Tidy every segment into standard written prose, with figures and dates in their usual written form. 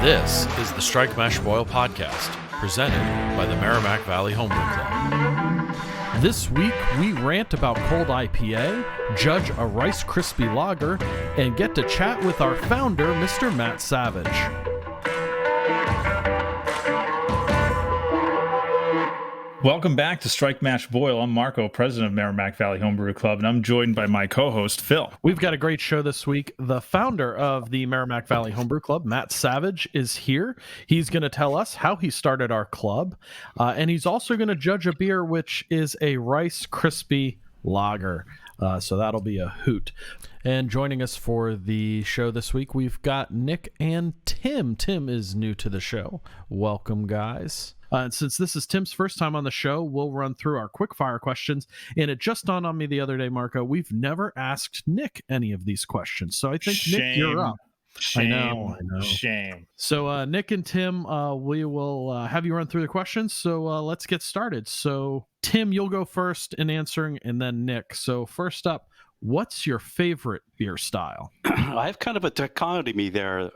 This is the Strike Mash Boil podcast, presented by the Merrimack Valley Homebrew Club. This week, we rant about cold IPA, judge a Rice Krispie Lager, and get to chat with our founder, Mr. Matt Savage. Welcome back to Strike Mash Boil. I'm Marco, president of Merrimack Valley Homebrew Club, and I'm joined by my co-host, Phil. We've got a great show this week. The founder of the Merrimack Valley Homebrew Club, Matt Savage, is here. He's going to tell us how he started our club, and he's also going to judge a beer, which is a Rice Krispie Lager. So that'll be a hoot. And joining us for the show this week, we've got Nick and Tim. Tim is new to the show. Welcome, guys. And since this is Tim's first time on the show, we'll run through our quickfire questions. And it just dawned on me the other day, Marco, we've never asked Nick any of these questions. So I think, Nick, you're up. Shame. I know. Shame. So Nick and Tim, we will have you run through the questions. So let's get started. So Tim, you'll go first in answering, and then Nick. So first up, what's your favorite beer style? I have kind of a dichotomy there,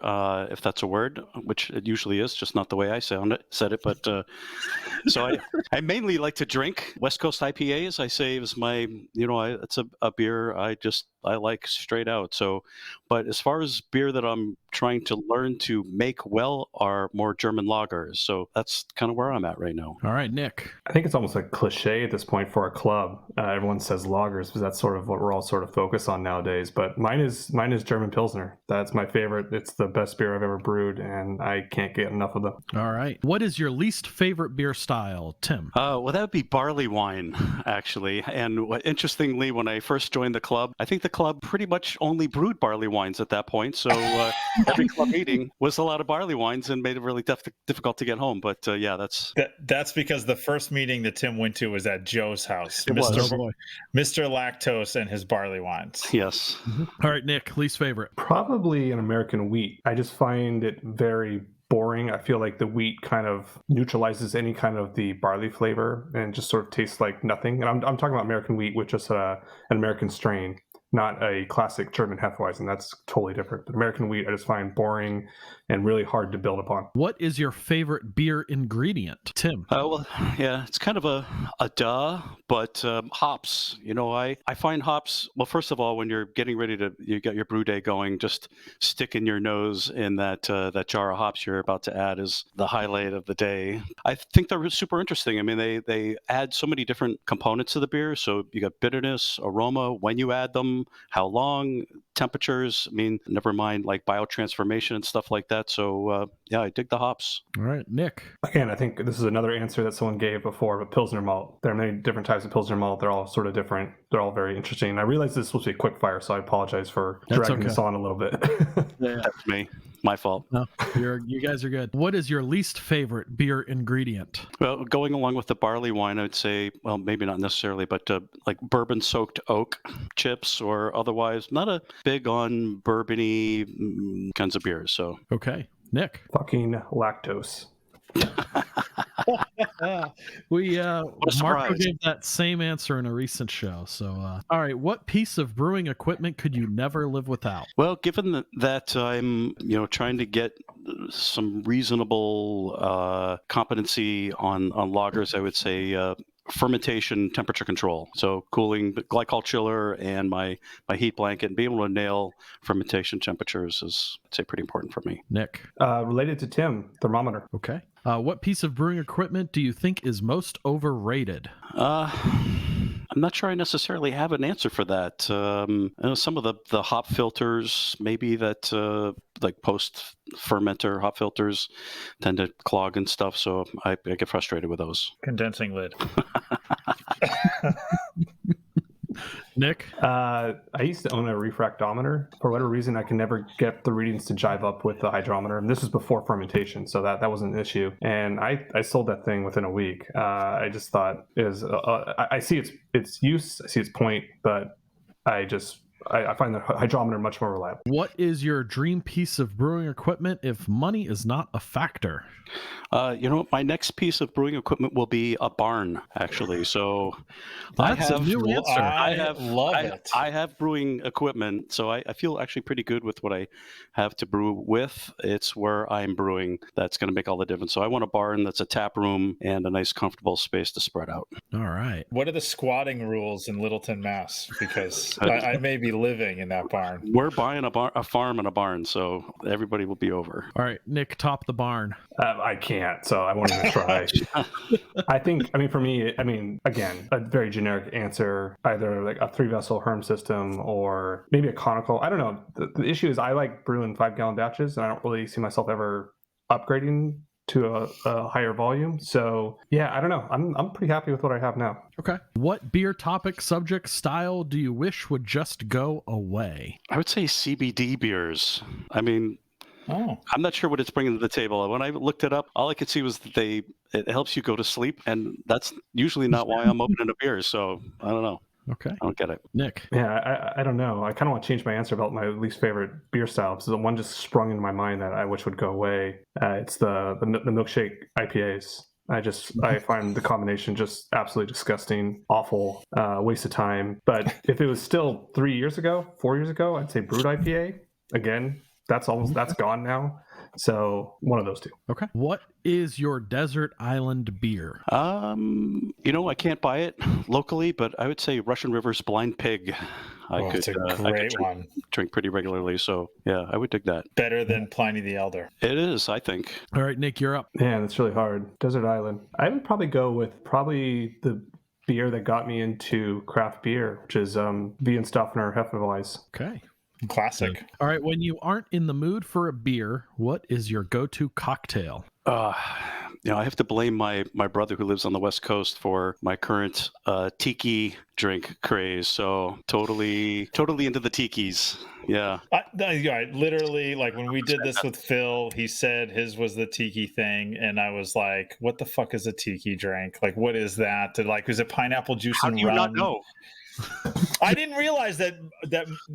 if that's a word, which it usually is, just not the way I said it. But so I mainly like to drink West Coast IPAs. I say is my, it's a beer I like straight out. So, but as far as beer that I'm trying to learn to make well are more German lagers. So that's kind of where I'm at right now. All right, Nick. I think it's almost a cliche at this point for a club. Everyone says lagers because that's sort of what we're all sort of focused on nowadays. But mine is German Pilsner. That's my favorite. It's the best beer I've ever brewed, and I can't get enough of them. All right. What is your least favorite beer style, Tim? Well, that would be barley wine, actually. And interestingly, when I first joined the club, I think the club pretty much only brewed barley wines at that point. So every club meeting was a lot of barley wines and made it really difficult to get home. But yeah, that's because the first meeting that Tim went to was at Joe's house. Mr. Lactose and his barley wines. Yes. All right, Nick, least favorite. Probably an American wheat. I just find it very boring. I feel like the wheat kind of neutralizes any kind of the barley flavor and just sort of tastes like nothing. And I'm talking about American wheat, which is an American strain, not a classic German Hefeweizen. That's totally different. But American wheat, I just find boring and really hard to build upon. What is your favorite beer ingredient, Tim? Well, yeah, it's kind of a duh, but hops. I find hops. Well, first of all, when you're getting ready you got your brew day going, just sticking your nose in that jar of hops you're about to add is the highlight of the day. I think they're super interesting. I mean, they add so many different components to the beer. So you got bitterness, aroma, when you add them, how long, temperatures. I mean, never mind like biotransformation and stuff like that. So yeah, I dig the hops. All right, Nick. Again, I think this is another answer that someone gave before, but Pilsner malt. There are many different types of Pilsner malt. They're all sort of different. They're all very interesting. And I realize this is supposed to be a quick fire, so I apologize for dragging this on a little bit. Yeah, that's me. My fault. No, you guys are good. What is your least favorite beer ingredient? Well, going along with the barley wine, I would say, well, maybe not necessarily, but like bourbon-soaked oak chips or otherwise. Not a big on bourbon-y kinds of beers. So okay, Nick. Fucking lactose. Marco gave that same answer in a recent show. So, all right, what piece of brewing equipment could you never live without? Well, given that I'm, trying to get some reasonable competency on lagers, I would say fermentation temperature control. So cooling, glycol chiller, and my heat blanket, and being able to nail fermentation temperatures is, I'd say, pretty important for me. Nick. Related to Tim, thermometer. Okay. What piece of brewing equipment do you think is most overrated? I'm not sure I necessarily have an answer for that. Some of the hop filters, maybe that like post fermenter hop filters tend to clog and stuff. So I get frustrated with those. Condensing lid. Nick? I used to own a refractometer. For whatever reason, I can never get the readings to jive up with the hydrometer. And this was before fermentation, so that wasn't an issue. And I sold that thing within a week. I just thought I see its use, I see its point, but I I find the hydrometer much more reliable. What is your dream piece of brewing equipment if money is not a factor? My next piece of brewing equipment will be a barn, actually. So That's a new answer. I love it. I have brewing equipment, so I feel actually pretty good with what I have to brew with. It's where I'm brewing that's going to make all the difference. So I want a barn that's a tap room and a nice, comfortable space to spread out. All right. What are the squatting rules in Littleton, Mass? Because I may be living in that barn. We're buying a farm and a barn, so everybody will be over. All right, Nick, top the barn. I can't, so I won't even try. For me, again, a very generic answer, either like a 3-vessel Herm system or maybe a conical. I don't know. The issue is I like brewing 5-gallon batches, and I don't really see myself ever upgrading to a higher volume. So yeah, I don't know. I'm pretty happy with what I have now. Okay. What beer topic, subject, style do you wish would just go away? I would say CBD beers. Oh, I'm not sure what it's bringing to the table. When I looked it up, all I could see was that it helps you go to sleep, and that's usually not why I'm opening a beer. So I don't know. Okay. I don't get it. Nick. Yeah, I don't know. I kind of want to change my answer about my least favorite beer style. So the one just sprung into my mind that I wish would go away. It's the milkshake IPAs. I find the combination just absolutely disgusting, awful, waste of time. But if it was still 4 years ago, I'd say brewed IPA. Again, that's gone now. So one of those two. Okay. What is your desert island beer? I can't buy it locally, but I would say Russian River's Blind Pig. It's a great one. Drink pretty regularly, so yeah, I would dig that. Better than Pliny the Elder. It is, I think. All right, Nick, you're up. Man, that's really hard. Desert Island. I would probably go with the beer that got me into craft beer, which is Weihenstephaner Hefeweiss. Okay. Classic. All right, when you aren't in the mood for a beer, what is your go-to cocktail? I have to blame my brother who lives on the West Coast for my current tiki drink craze. So totally into the tikis. Yeah. Literally, like when we did this with Phil, he said his was the tiki thing, and I was like, "What the fuck is a tiki drink? Like, what is that? Is it pineapple juice and rum?" How do you not know? I didn't realize that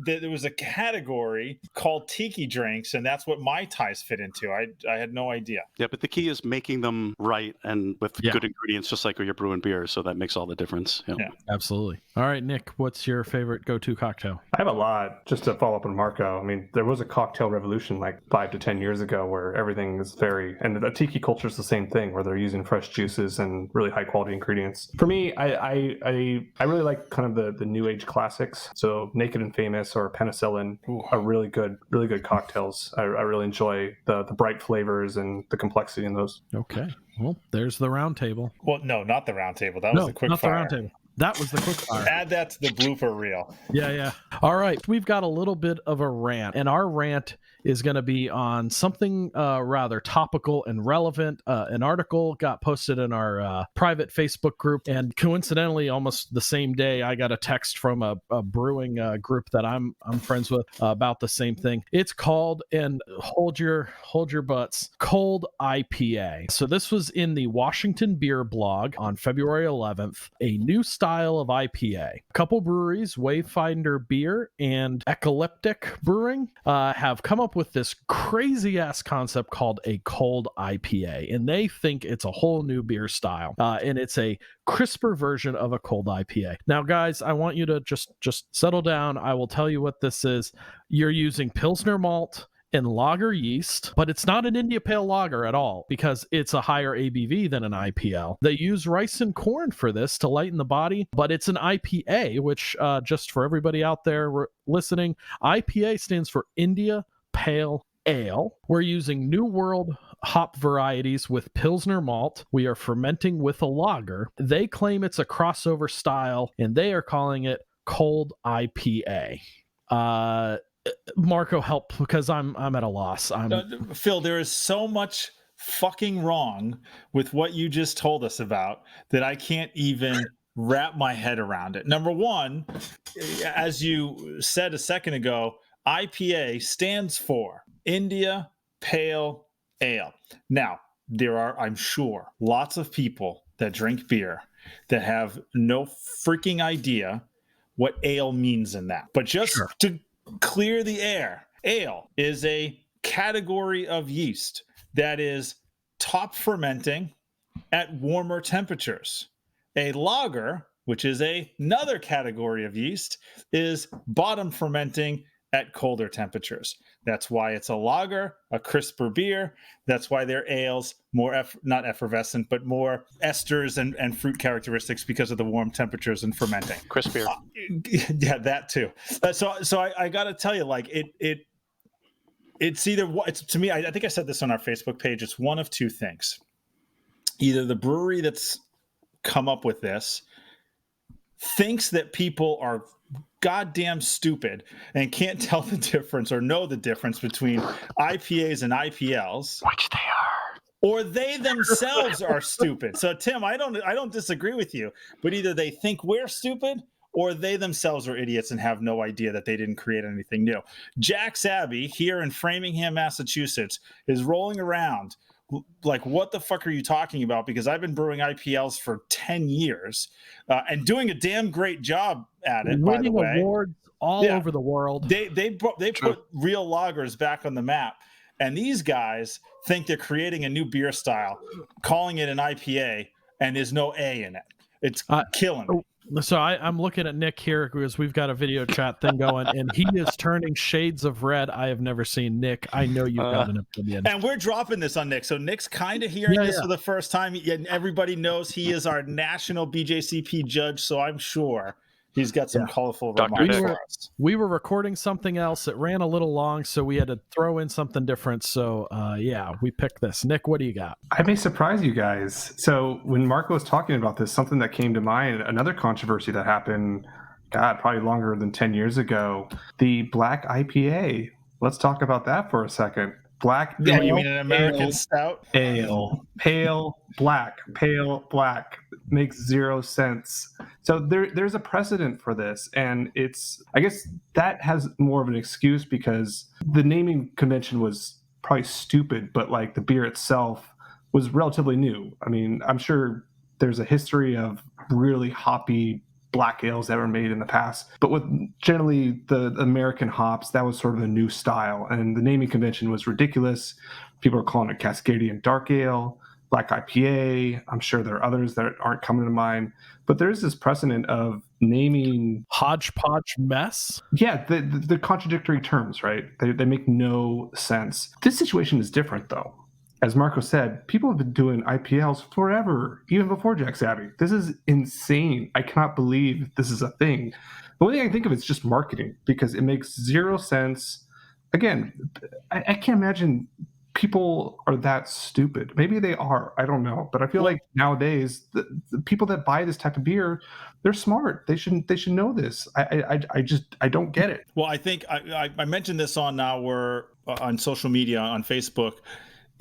there was a category called tiki drinks, and that's what Mai Tais fit into. I had no idea. Yeah, but the key is making them right and with good ingredients, just like when you're brewing beer. So that makes all the difference. Yeah, absolutely. All right, Nick, what's your favorite go-to cocktail? I have a lot. Just to follow up on Marco, there was a cocktail revolution like 5 to 10 years ago where everything is and the tiki culture is the same thing, where they're using fresh juices and really high quality ingredients. For me, I really like kind of the new age classics. So Naked and Famous or Penicillin are really good cocktails. I really enjoy the bright flavors and the complexity in those. Okay. Well, there's the round table. Well, no, not the round table. That was the quick fire. The round table. That was the quick fire. Add that to the blooper reel. Yeah. All right. We've got a little bit of a rant, and our rant is going to be on something rather topical and relevant. An article got posted in our private Facebook group, and coincidentally, almost the same day, I got a text from a brewing group that I'm friends with about the same thing. It's called, and hold your butts, Cold IPA. So this was in the Washington Beer blog on February 11th, a new style of IPA. A couple breweries, Wayfinder Beer and Ecliptic Brewing, have come up with this crazy ass concept called a cold IPA, and they think it's a whole new beer style, and it's a crisper version of a cold IPA. Now, guys, I want you to just settle down. I will tell you what this is. You're using Pilsner malt and lager yeast, but it's not an India Pale Lager at all because it's a higher ABV than an IPL. They use rice and corn for this to lighten the body, but it's an IPA, which just for everybody out there listening, IPA stands for India Pale Ale. We're using New World hop varieties with Pilsner malt. We are fermenting with a lager. They claim it's a crossover style, and they are calling it cold IPA. Marco, help, because I'm at a loss. Phil, there is so much fucking wrong with what you just told us about that I can't even wrap my head around it. Number one, as you said a second ago, IPA stands for India Pale Ale. Now, there are, I'm sure, lots of people that drink beer that have no freaking idea what ale means in that. But just Sure. to clear the air, ale is a category of yeast that is top fermenting at warmer temperatures. A lager, which is another category of yeast, is bottom fermenting at colder temperatures. That's why it's a lager, a crisper beer. That's why their ales more not effervescent, but more esters and fruit characteristics because of the warm temperatures and fermenting. Crispier. Yeah, that too. So I got to tell you, like it's either it's to me. I think I said this on our Facebook page. It's one of two things: either the brewery that's come up with this thinks that people are goddamn stupid and can't tell the difference or know the difference between IPAs and IPLs, Which they are. or they themselves are stupid. So Tim, I don't disagree with you, but either they think we're stupid or they themselves are idiots and have no idea that they didn't create anything new. Jack's Abbey here in Framingham, Massachusetts is rolling around like, what the fuck are you talking about? Because I've been brewing IPLs for 10 years and doing a damn great job at it, by the way. Winning awards all over the world. They put real lagers back on the map. And these guys think they're creating a new beer style, calling it an IPA, and there's no A in it. It's killing me. So I'm looking at Nick here because we've got a video chat thing going, and he is turning shades of red I have never seen. Nick, I know you've got an opinion. And we're dropping this on Nick. So Nick's kind of hearing this for the first time, and everybody knows he is our national BJCP judge, so I'm sure he's got some colorful remarks for us. We were recording something else. It ran a little long, so we had to throw in something different. So, we picked this. Nick, what do you got? I may surprise you guys. So when Marco was talking about this, something that came to mind, another controversy that happened, probably longer than 10 years ago, the black IPA. Let's talk about that for a second. Black ale, you mean an American stout? Ale. Pale black. Makes zero sense. So there's a precedent for this, and I guess that has more of an excuse because the naming convention was probably stupid, but like the beer itself was relatively new. I mean, I'm sure there's a history of really hoppy black ales that were made in the past, but with generally the American hops, that was sort of a new style, and the naming convention was ridiculous. People are calling it Cascadian Dark Ale, Black IPA. I'm sure there are others that aren't coming to mind, but there's this precedent of naming hodgepodge mess. Yeah, the contradictory terms, right? They make no sense. This situation is different, though. As Marco said, people have been doing IPLs forever, even before Jack's Abbey. This is insane. I cannot believe this is a thing. The only thing I can think of is just marketing, because it makes zero sense. Again, I can't imagine people are that stupid. Maybe they are. I don't know. But I feel like nowadays, the people that buy this type of beer, they're smart. They should know this. I don't get it. Well, I think I mentioned this on social media, on Facebook,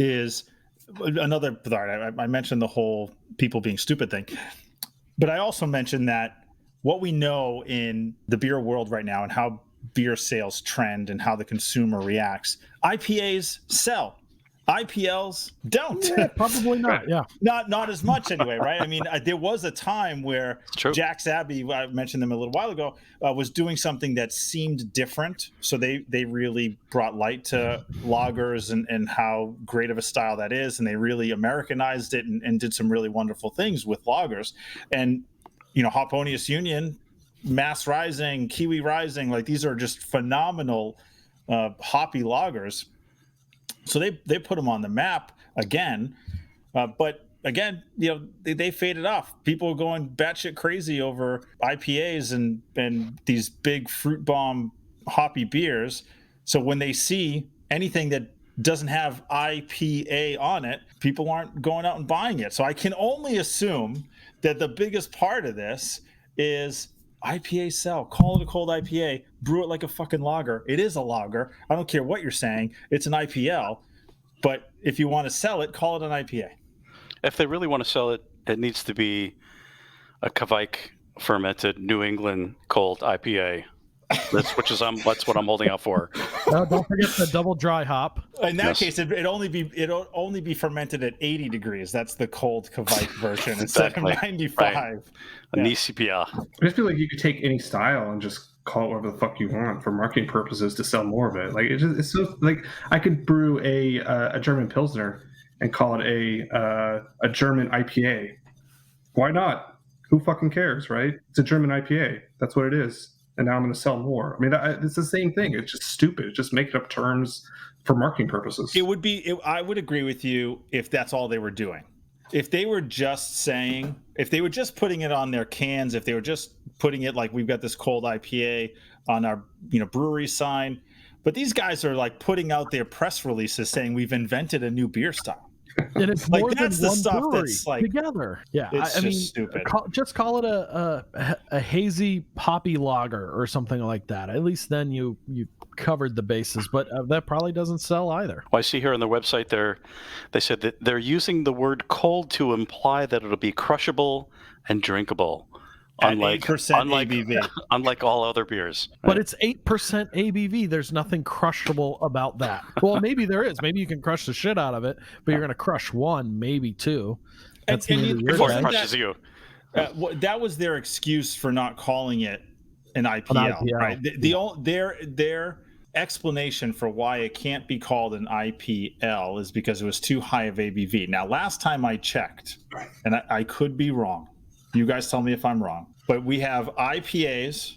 is another part. I mentioned the whole people being stupid thing, but I also mentioned that what we know in the beer world right now and how beer sales trend and how the consumer reacts, IPAs sell. IPLs don't. Yeah, probably not. Yeah, not as much anyway, right? I mean, there was a time where Jack's Abbey, I mentioned them a little while ago, was doing something that seemed different. So they really brought light to lagers and how great of a style that is, and they really Americanized it and did some really wonderful things with lagers. And Hoponius Union, Mass Rising, Kiwi Rising, like these are just phenomenal hoppy lagers. So they put them on the map again, but again, they faded off. People are going batshit crazy over IPAs and these big fruit bomb hoppy beers. So when they see anything that doesn't have IPA on it, people aren't going out and buying it. So I can only assume that the biggest part of this is IPA sell. Call it a cold IPA. Brew it like a fucking lager. It is a lager. I don't care what you're saying. It's an IPL. But if you want to sell it, call it an IPA. If they really want to sell it, it needs to be a Kveik fermented New England cold IPA. That's what I'm holding out for. Don't forget the double dry hop. In that Yes. case, it'll only be fermented at 80 degrees. That's the cold Kvike version instead Exactly. of 95. A Yeah. Nisipia. I just feel like you could take any style and just call it whatever the fuck you want for marketing purposes to sell more of it. Like it's so like I could brew a German Pilsner and call it a German IPA. Why not? Who fucking cares, right? It's a German IPA. That's what it is. And now I'm going to sell more. I mean, it's the same thing. It's just stupid. It's just making up terms for marketing purposes. I would agree with you if that's all they were doing. If they were just putting it on their cans, if they were just putting it like we've got this cold IPA on our brewery sign, but these guys are like putting out their press releases saying we've invented a new beer style. And it's Like, more that's than the one stuff brewery that's, like, together. Yeah, it's I mean, just stupid. Just call it a hazy poppy lager or something like that. At least then you covered the bases. But that probably doesn't sell either. Well, I see here on the website they said that they're using the word cold to imply that it'll be crushable and drinkable. At Unlike 8% ABV. unlike all other beers. But right? it's 8% ABV. There's nothing crushable about that. Well, maybe there is. Maybe you can crush the shit out of it, but you're going to crush one, maybe two. That's And the end of your Before day. it crushes you. That was their excuse for not calling it an IPL, IPL. right? Their explanation for why it can't be called an IPL is because it was too high of ABV. Now, last time I checked, and I could be wrong. You guys tell me if I'm wrong. But we have IPAs,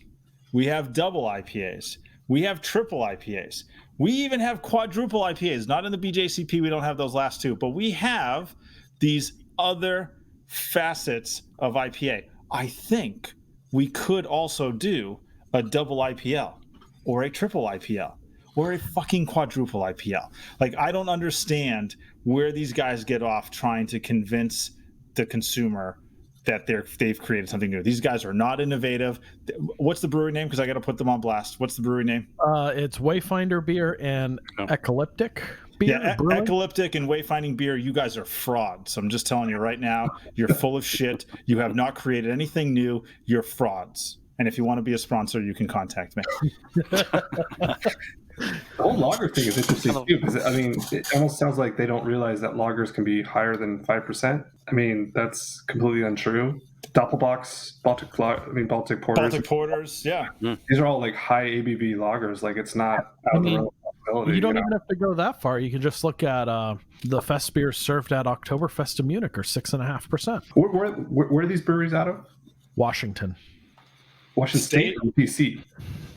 we have double IPAs, we have triple IPAs, we even have quadruple IPAs. Not in the BJCP, we don't have those last two, but we have these other facets of IPA. I think we could also do a double IPL or a triple IPL or a fucking quadruple IPL. Like, I don't understand where these guys get off trying to convince the consumer that they've created something new. These guys are not innovative. What's the brewery name? Because I got to put them on blast. What's the brewery name? It's Wayfinder Beer and Oh. Ecliptic Beer. Yeah, Brewing. Ecliptic and Wayfinding Beer, you guys are frauds. I'm just telling you right now, you're full of shit. You have not created anything new. You're frauds. And if you want to be a sponsor, you can contact me. The whole lager thing is interesting too, because I mean, it almost sounds like they don't realize that lagers can be higher than 5%. I mean, that's completely untrue. Doppelbock, Baltic Porters. Baltic Porters, yeah. These are all like high ABV lagers. Like it's not out of the realm of possibility. You don't even have to go that far. You can just look at the fest beers served at Oktoberfest in Munich are 6.5%. Where are these breweries out of? Washington State or PC?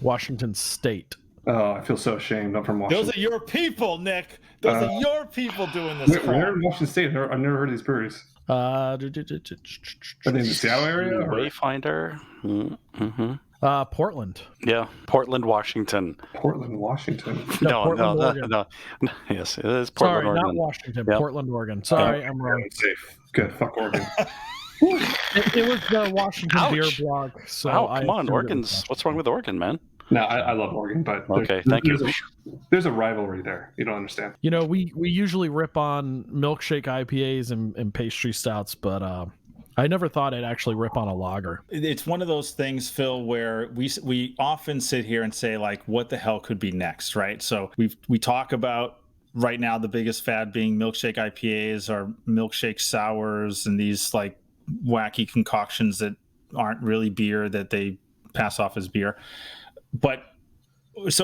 Washington State. Oh, I feel so ashamed. I'm from Washington. Those are your people, Nick. Those are your people doing this Where crap. in Washington State? I've never heard of these breweries. Are they in the Seattle area? Or? Wayfinder. Mm-hmm. Portland. Yeah, Portland, Washington. Portland, Washington. Portland, Oregon. No. Yes, it is Portland, Sorry, Oregon. not Washington. Yep. Portland, Oregon. Sorry, I'm wrong. I'm safe. Good. Fuck Oregon. It was the Washington Ouch. Beer blog. So Oh, I come on, assumed it was Oregon's. Washington. What's wrong with Oregon, man? No, I love Oregon, but Okay, thank you. There's a rivalry there. You don't understand. You know, we usually rip on milkshake IPAs and pastry stouts, but I never thought I'd actually rip on a lager. It's one of those things, Phil, where we often sit here and say, like, what the hell could be next, right? So we talk about right now the biggest fad being milkshake IPAs or milkshake sours and these like wacky concoctions that aren't really beer that they pass off as beer. But does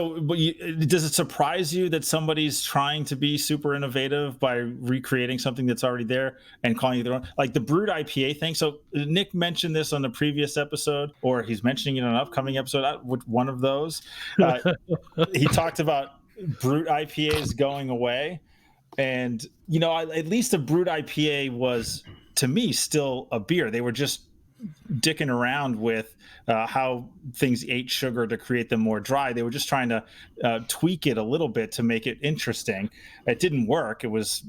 it surprise you that somebody's trying to be super innovative by recreating something that's already there and calling it their own, like the brewed IPA thing? So Nick mentioned this on the previous episode, or he's mentioning it on an upcoming episode. One of those, he talked about brewed IPAs going away, and at least a brewed IPA was, to me, still a beer. They were just dicking around with how things ate sugar to create them more dry. They were just trying to tweak it a little bit to make it interesting. It didn't work. It was,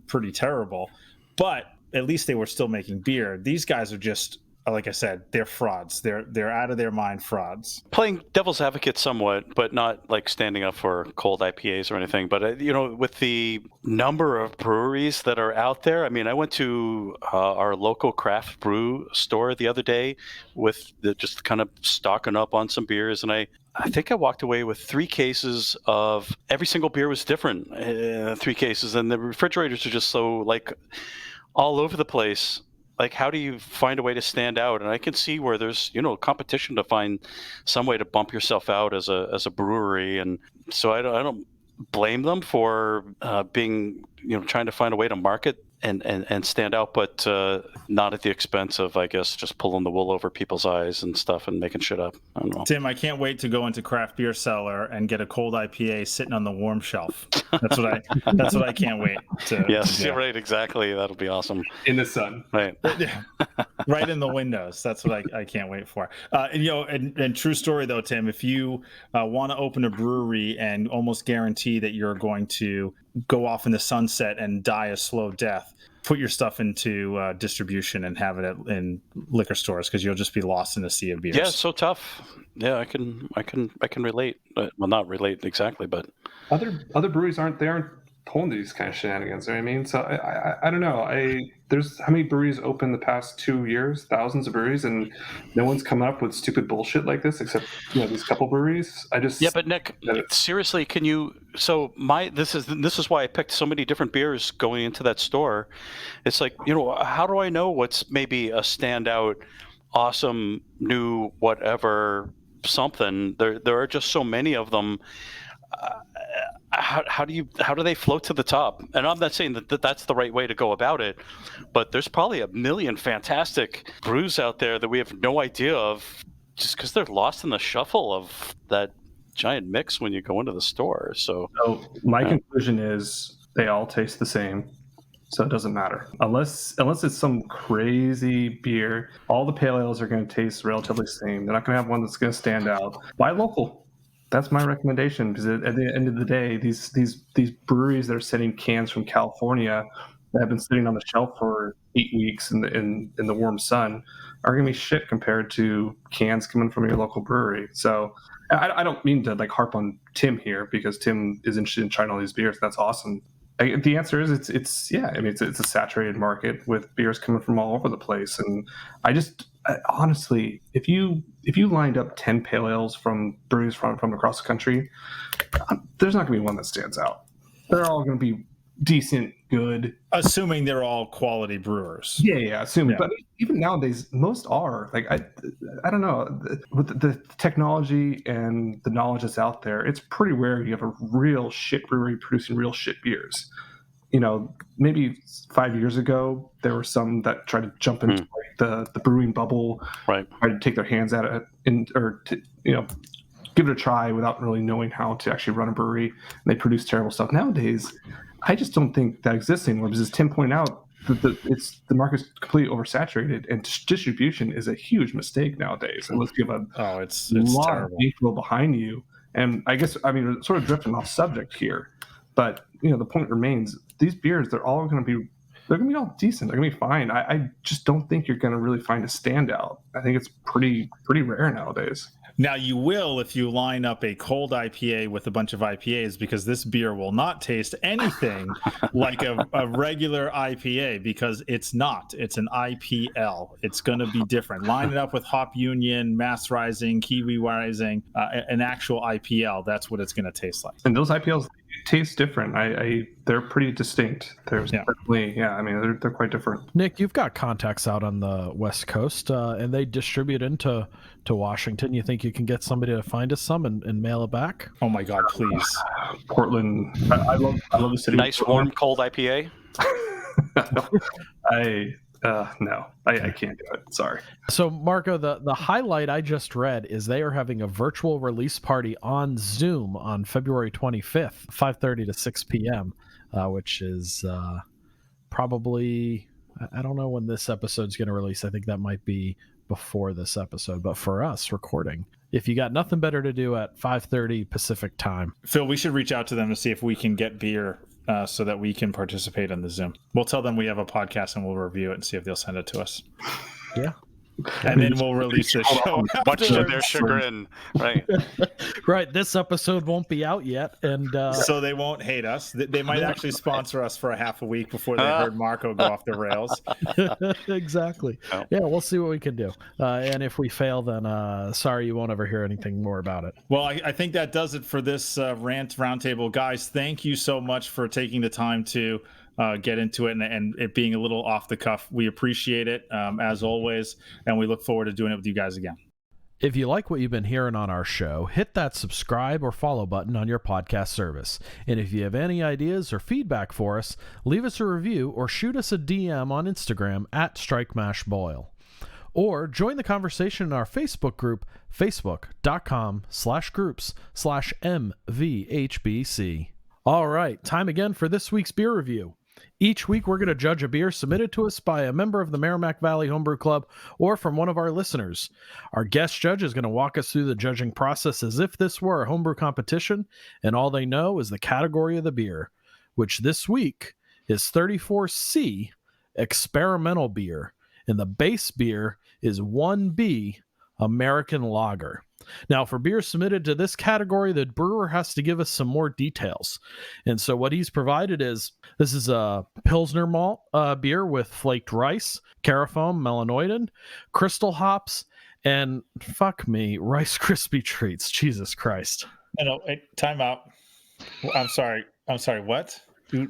pretty terrible, but at least they were still making beer. These guys are just like I said, they're frauds. They're out of their mind frauds. Playing devil's advocate somewhat, but not like standing up for cold IPAs or anything. But with the number of breweries that are out there, I mean, I went to our local craft brew store the other day with just kind of stocking up on some beers, and I think I walked away with 3 cases of every single beer was different. 3 cases, and the refrigerators are just so like all over the place. Like, how do you find a way to stand out? And I can see where there's, competition to find some way to bump yourself out as a brewery. And so I don't blame them for being, trying to find a way to market and stand out, but not at the expense of, I guess, just pulling the wool over people's eyes and stuff and making shit up. I don't know. Tim, I can't wait to go into craft beer cellar and get a cold IPA sitting on the warm shelf. That's what I can't wait to. Yes, to right, exactly. That'll be awesome. In the sun. Right. Right in the windows. That's what I can't wait for. And true story though, Tim, if you want to open a brewery and almost guarantee that you're going to go off in the sunset and die a slow death, put your stuff into distribution and have it in liquor stores, because you'll just be lost in a sea of beers. Yeah, it's so tough. Yeah, I can relate. Well, not relate exactly, but Other breweries aren't pulling these kind of shenanigans. You know what I mean? So I don't know. There's how many breweries opened the past 2 years? Thousands of breweries, and no one's come up with stupid bullshit like this except these couple breweries. Yeah, but Nick, seriously, can you? So this is why I picked so many different beers going into that store. It's like, how do I know what's maybe a standout, awesome, new, whatever something? There are just so many of them. How do they float to the top? And I'm not saying that that's the right way to go about it, but there's probably a million fantastic brews out there that we have no idea of, just because they're lost in the shuffle of that giant mix when you go into the store. So my conclusion is they all taste the same. So it doesn't matter unless it's some crazy beer. All the pale ales are going to taste relatively the same. They're not going to have one that's going to stand out. Buy local. That's my recommendation, because at the end of the day, these breweries that are sending cans from California that have been sitting on the shelf for 8 weeks in the warm sun are going to be shit compared to cans coming from your local brewery. So I don't mean to harp on Tim here, because Tim is interested in trying all these beers. That's awesome. The answer is it's a saturated market with beers coming from all over the place, and honestly, if you lined up 10 pale ales from breweries from across the country, there's not going to be one that stands out. They're all going to be decent, good, assuming they're all quality brewers. Yeah, assuming. Yeah. But even nowadays, most are. I don't know, with the technology and the knowledge that's out there, it's pretty rare you have a real shit brewery producing real shit beers. Maybe 5 years ago, there were some that tried to jump into the brewing bubble, right? Try to take their hands at it or give it a try without really knowing how to actually run a brewery, and they produce terrible stuff. Nowadays, I just don't think that exists anymore, because as Tim pointed out, the market's completely oversaturated, and distribution is a huge mistake nowadays unless you have it's lot terrible. of people behind you. And I guess we're sort of drifting off subject here, but the point remains: these beers, they're going to be all decent. They're going to be fine. I just don't think you're going to really find a standout. I think it's pretty rare nowadays. Now, you will if you line up a cold IPA with a bunch of IPAs, because this beer will not taste anything like a regular IPA, because it's not. It's an IPL. It's going to be different. Line it up with Hop Union, Mass Rising, Kiwi Rising, an actual IPL. That's what it's going to taste like. And those IPLs taste different. They're pretty distinct. There's definitely, they're quite different. Nick, you've got contacts out on the West Coast, and they distribute into Washington. You think you can get somebody to find us some and mail it back? Oh my God, please! Portland, I love the city. Nice warm cold IPA. No, I can't do it. Sorry. So, Marco, the highlight I just read is they are having a virtual release party on Zoom on February 25th, 5:30 to 6 p.m., which is probably, I don't know when this episode's going to release. I think that might be before this episode, but for us recording, if you got nothing better to do at 5:30 Pacific time, Phil, we should reach out to them to see if we can get beer so that we can participate in the Zoom. We'll tell them we have a podcast and we'll review it and see if they'll send it to us. Yeah. and then we'll release the show Much to their afterwards. chagrin, right? Right, this episode won't be out yet, and So they won't hate us. They might actually sponsor us for a half a week before they heard Marco go off the rails. exactly. Oh. Yeah, we'll see what we can do. And if we fail, then sorry, you won't ever hear anything more about it. Well, I think that does it for this rant roundtable. Guys, thank you so much for taking the time to get into it and it being a little off the cuff. We appreciate it, as always, and we look forward to doing it with you guys again. If you like what you've been hearing on our show, hit that subscribe or follow button on your podcast service. And if you have any ideas or feedback for us, leave us a review or shoot us a DM on Instagram at StrikeMashBoil. Or join the conversation in our Facebook group, facebook.com/groups/MVHBC. All right, time again for this week's beer review. Each week, we're going to judge a beer submitted to us by a member of the Merrimack Valley Homebrew Club or from one of our listeners. Our guest judge is going to walk us through the judging process as if this were a homebrew competition, and all they know is the category of the beer, which this week is 34C Experimental Beer, and the base beer is 1B American Lager. Now, for beer submitted to this category, the brewer has to give us some more details. And so what he's provided is, this is a Pilsner malt beer with flaked rice, carafoam, melanoidin, crystal hops, and fuck me, Rice Krispie Treats. Jesus Christ. No, time out. I'm sorry, what?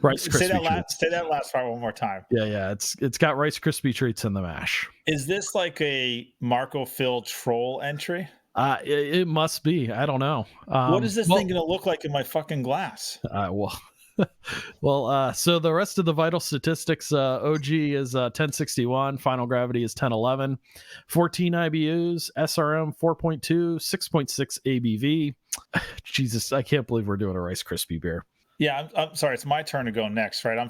Rice Say Krispie that Treats. say that last part one more time. Yeah, it's got Rice Krispie Treats in the mash. Is this like a Marco Phil troll entry? It must be. I don't know. What is this thing going to look like in my fucking glass? So the rest of the vital statistics, OG is 1061, final gravity is 1011, 14 IBUs, SRM 4.2, 6.6 ABV. Jesus, I can't believe we're doing a Rice Krispie beer. Yeah, I'm sorry. It's my turn to go next, right? I'm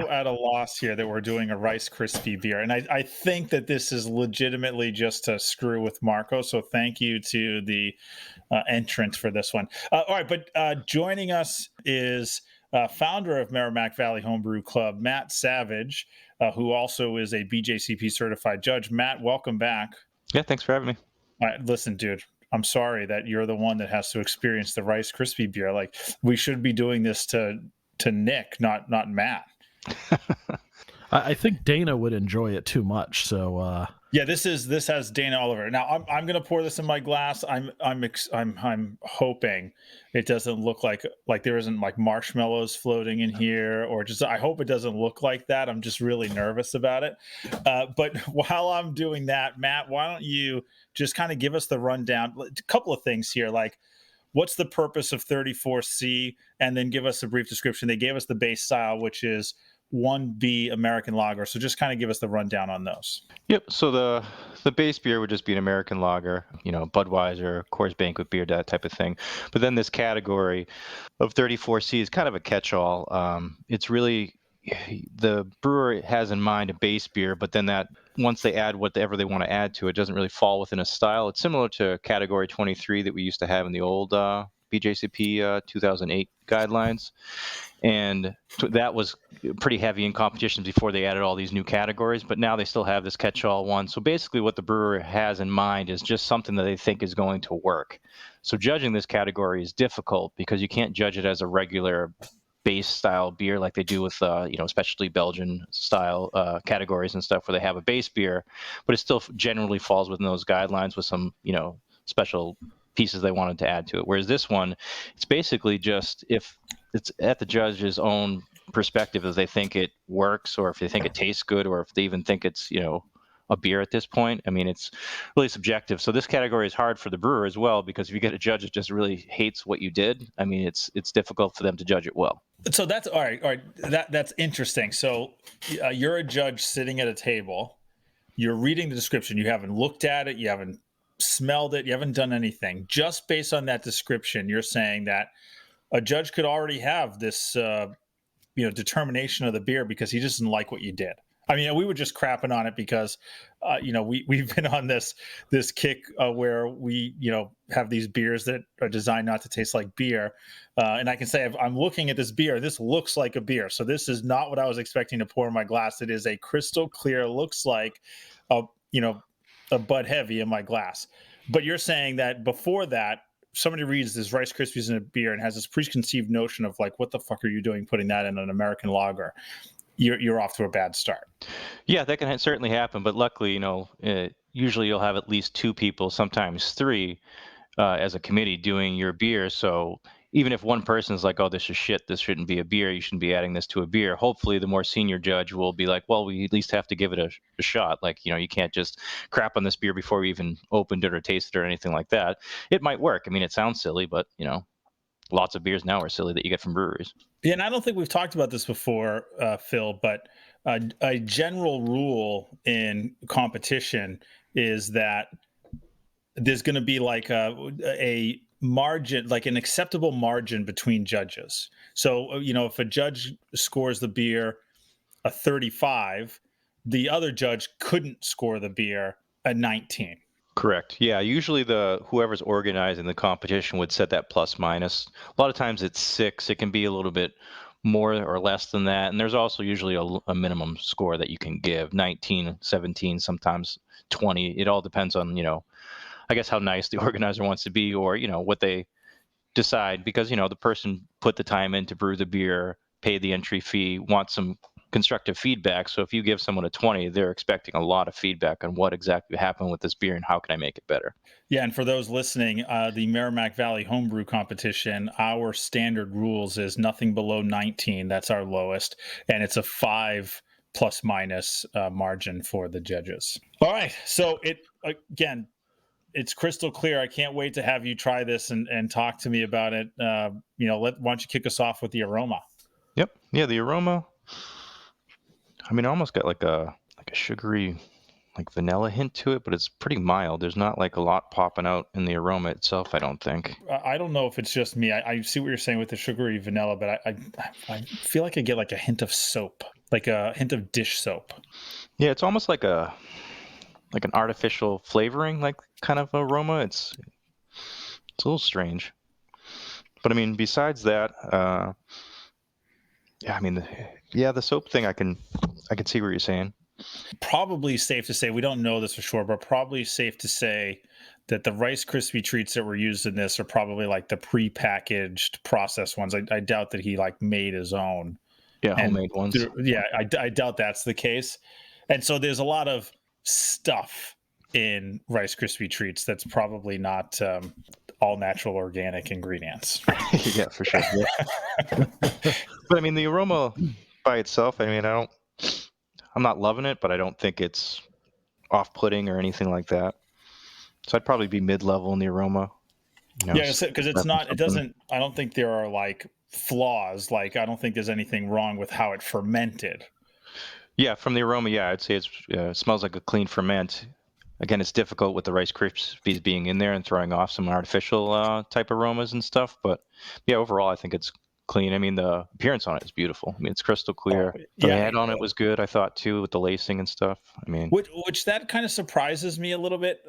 at a loss here that we're doing a Rice Krispie beer. And I think that this is legitimately just to screw with Marco. So thank you to the entrant for this one. All right, but joining us is founder of Merrimack Valley Homebrew Club, Matt Savage, who also is a BJCP certified judge. Matt, welcome back. Yeah, thanks for having me. All right, listen, dude. I'm sorry that you're the one that has to experience the Rice Krispie beer. Like, we should be doing this to Nick, not Matt. I think Dana would enjoy it too much. So yeah, this has Dana Oliver. Now I'm gonna pour this in my glass. I'm hoping it doesn't look like there isn't like marshmallows floating in here, or just I hope it doesn't look like that. I'm just really nervous about it. But while I'm doing that, Matt, why don't you just kind of give us the rundown? A couple of things here, like what's the purpose of 34C, and then give us a brief description. They gave us the base style, which is 1B American Lager. So just kind of give us the rundown on those. Yep. So the base beer would just be an American lager, Budweiser, Coors Banquet beer, that type of thing. But then this category of 34C is kind of a catch-all. It's really the brewer has in mind a base beer, but then that once they add whatever they want to add to it, doesn't really fall within a style. It's similar to category 23 that we used to have in the old BJCP 2008 guidelines. And that was pretty heavy in competitions before they added all these new categories, but now they still have this catch-all one. So basically what the brewer has in mind is just something that they think is going to work. So judging this category is difficult because you can't judge it as a regular base style beer like they do with especially Belgian style categories and stuff, where they have a base beer, but it still generally falls within those guidelines with some special pieces they wanted to add to it. Whereas this one, it's basically just if it's at the judge's own perspective, if they think it works, or if they think it tastes good, or if they even think it's a beer at this point. I mean, it's really subjective. So this category is hard for the brewer as well, because if you get a judge that just really hates what you did, I mean, it's difficult for them to judge it well. So that's all right. That's interesting. So you're a judge sitting at a table. You're reading the description. You haven't looked at it. You haven't smelled it. You haven't done anything. Just based on that description, you're saying that a judge could already have this, determination of the beer because he just didn't like what you did. I mean, we were just crapping on it because, we've been on this kick where we, have these beers that are designed not to taste like beer. And I can say, if I'm looking at this beer, this looks like a beer. So this is not what I was expecting to pour in my glass. It is a crystal clear, looks like, a Bud Heavy in my glass. But you're saying that before that, somebody reads this Rice Krispies in a beer and has this preconceived notion of like, what the fuck are you doing putting that in an American lager? You're off to a bad start. Yeah, that can certainly happen. But luckily, usually you'll have at least two people, sometimes three, as a committee doing your beer. So even if one person is like, "Oh, this is shit. This shouldn't be a beer. You shouldn't be adding this to a beer." Hopefully, the more senior judge will be like, "Well, we at least have to give it a shot. Like, you can't just crap on this beer before we even opened it or tasted it or anything like that." It might work. I mean, it sounds silly, but lots of beers now are silly that you get from breweries. Yeah, and I don't think we've talked about this before, Phil, but a general rule in competition is that there's going to be like a margin, like an acceptable margin between judges. So, if a judge scores the beer a 35, the other judge couldn't score the beer a 19. Correct. Yeah, usually whoever's organizing the competition would set that plus minus. A lot of times it's 6. It can be a little bit more or less than that. And there's also usually a minimum score that you can give, 19, 17, sometimes 20. It all depends on, I guess how nice the organizer wants to be, or, what they decide, because, the person put the time in to brew the beer, paid the entry fee, wants some constructive feedback. So if you give someone a 20, they're expecting a lot of feedback on what exactly happened with this beer and how can I make it better. Yeah, and for those listening, the Merrimack Valley Homebrew Competition, our standard rules is nothing below 19. That's our lowest, and it's a 5 plus minus margin for the judges. All right, so it's crystal clear. I can't wait to have you try this and talk to me about it. Why don't you kick us off with the aroma? Yep. Yeah, the aroma. I mean, I almost got like a sugary, like vanilla hint to it, but it's pretty mild. There's not like a lot popping out in the aroma itself, I don't think. I don't know if it's just me. I see what you're saying with the sugary vanilla, but I feel like I get like a hint of soap, like a hint of dish soap. Yeah, it's almost like an artificial flavoring, like kind of aroma. It's a little strange. But I mean, besides that, the soap thing, I can see what you're saying. Probably safe to say, we don't know this for sure, but probably safe to say that the Rice Krispie treats that were used in this are probably like the pre-packaged processed ones. I doubt that he like made his own. Yeah, homemade ones. I doubt that's the case. And so there's a lot of stuff in Rice Krispie treats that's probably not all natural organic ingredients. Yeah, for sure. Yeah. But I mean, the aroma by itself, I mean, I'm not loving it, but I don't think it's off-putting or anything like that. So I'd probably be mid-level in the aroma. Yeah, because I don't think there are like flaws. Like, I don't think there's anything wrong with how it fermented. Yeah, from the aroma, yeah, I'd say it smells like a clean ferment. Again, it's difficult with the Rice Krispies being in there and throwing off some artificial type aromas and stuff. But yeah, overall, I think it's clean. I mean, the appearance on it is beautiful. I mean, it's crystal clear. The head on it was good, I thought, too, with the lacing and stuff. I mean, which that kind of surprises me a little bit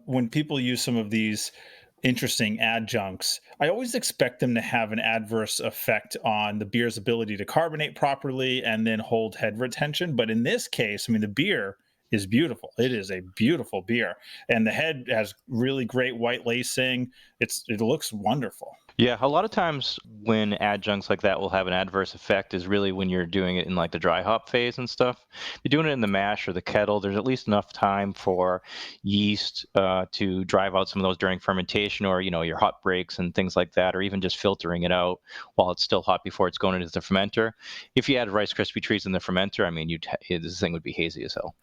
when people use some of these interesting adjuncts. I always expect them to have an adverse effect on the beer's ability to carbonate properly and then hold head retention. But in this case, I mean, the beer is beautiful. It is a beautiful beer, and the head has really great white lacing. It looks wonderful. Yeah, a lot of times when adjuncts like that will have an adverse effect is really when you're doing it in like the dry hop phase and stuff. If you're doing it in the mash or the kettle, there's at least enough time for yeast to drive out some of those during fermentation, or your hop breaks and things like that, or even just filtering it out while it's still hot before it's going into the fermenter. If you add Rice Krispie treats in the fermenter, I mean, this thing would be hazy as hell.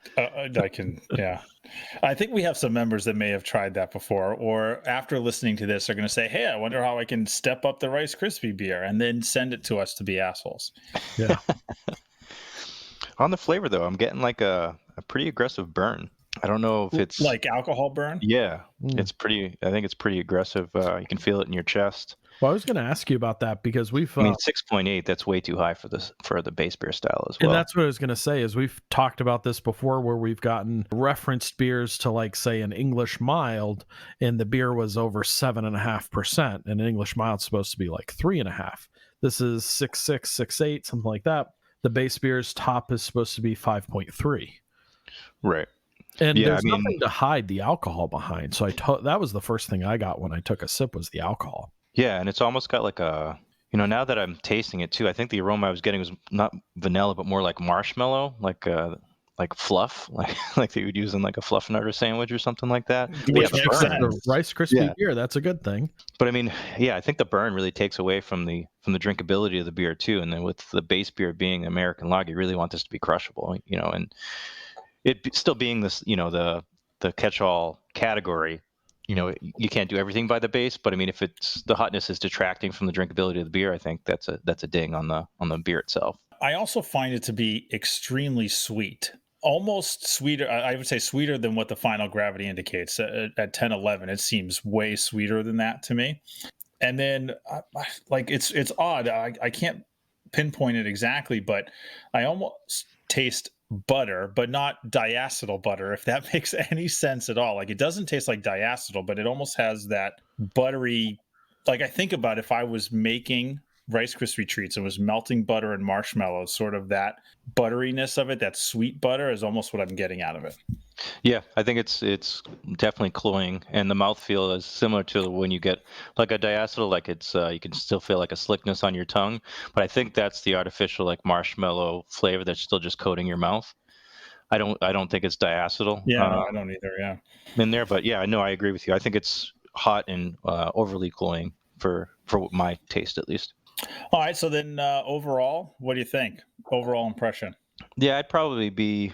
I think we have some members that may have tried that before, or after listening to this are going to say, hey, I wonder how I can step up the Rice Krispie beer, and then send it to us to be assholes. Yeah. On the flavor, though, I'm getting like a pretty aggressive burn. I don't know if it's like alcohol burn. Yeah, it's pretty. I think it's pretty aggressive. You can feel it in your chest. Well, I was going to ask you about that because we've. 6.8. That's way too high for the base beer style as well. And that's what I was going to say. Is we've talked about this before, where we've gotten referenced beers to like say an English mild, and the beer was over 7.5%, and an English mild is supposed to be like 3.5. This is 6.6, 6.8, something like that. The base beer's top is supposed to be 5.3. Right. And Yeah, there's I mean- nothing to hide the alcohol behind. So that was the first thing I got when I took a sip was the alcohol. Yeah, and it's almost got like a, now that I'm tasting it too, I think the aroma I was getting was not vanilla, but more like marshmallow, like fluff, like they would use in like a fluff nutter sandwich or something like that. But Which the makes burn- sense. The Rice Krispie Yeah. beer, that's a good thing. But I mean, yeah, I think the burn really takes away from the drinkability of the beer too. And then with the base beer being American lager, you really want this to be crushable, and still being this, the catch-all category. You can't do everything by the base, but I mean, if it's the hotness is detracting from the drinkability of the beer, I think that's a ding on the beer itself. I also find it to be extremely sweet, almost sweeter. I would say sweeter than what the final gravity indicates at 10-11. It seems way sweeter than that to me. And then like it's odd. I can't pinpoint it exactly, but I almost taste butter, but not diacetyl butter, if that makes any sense at all. Like it doesn't taste like diacetyl, but it almost has that buttery, like I think about if I was making Rice Krispie treats and was melting butter and marshmallows, sort of that butteriness of it, that sweet butter is almost what I'm getting out of it. Yeah, I think it's definitely cloying, and the mouthfeel is similar to when you get like a diacetyl, like it's you can still feel like a slickness on your tongue, but I think that's the artificial like marshmallow flavor that's still just coating your mouth. I don't think it's diacetyl. Yeah, no, I don't either. Yeah, in there, but yeah, no, I agree with you. I think it's hot and overly cloying for my taste at least. All right, so then overall, what do you think? Overall impression? Yeah, I'd probably be,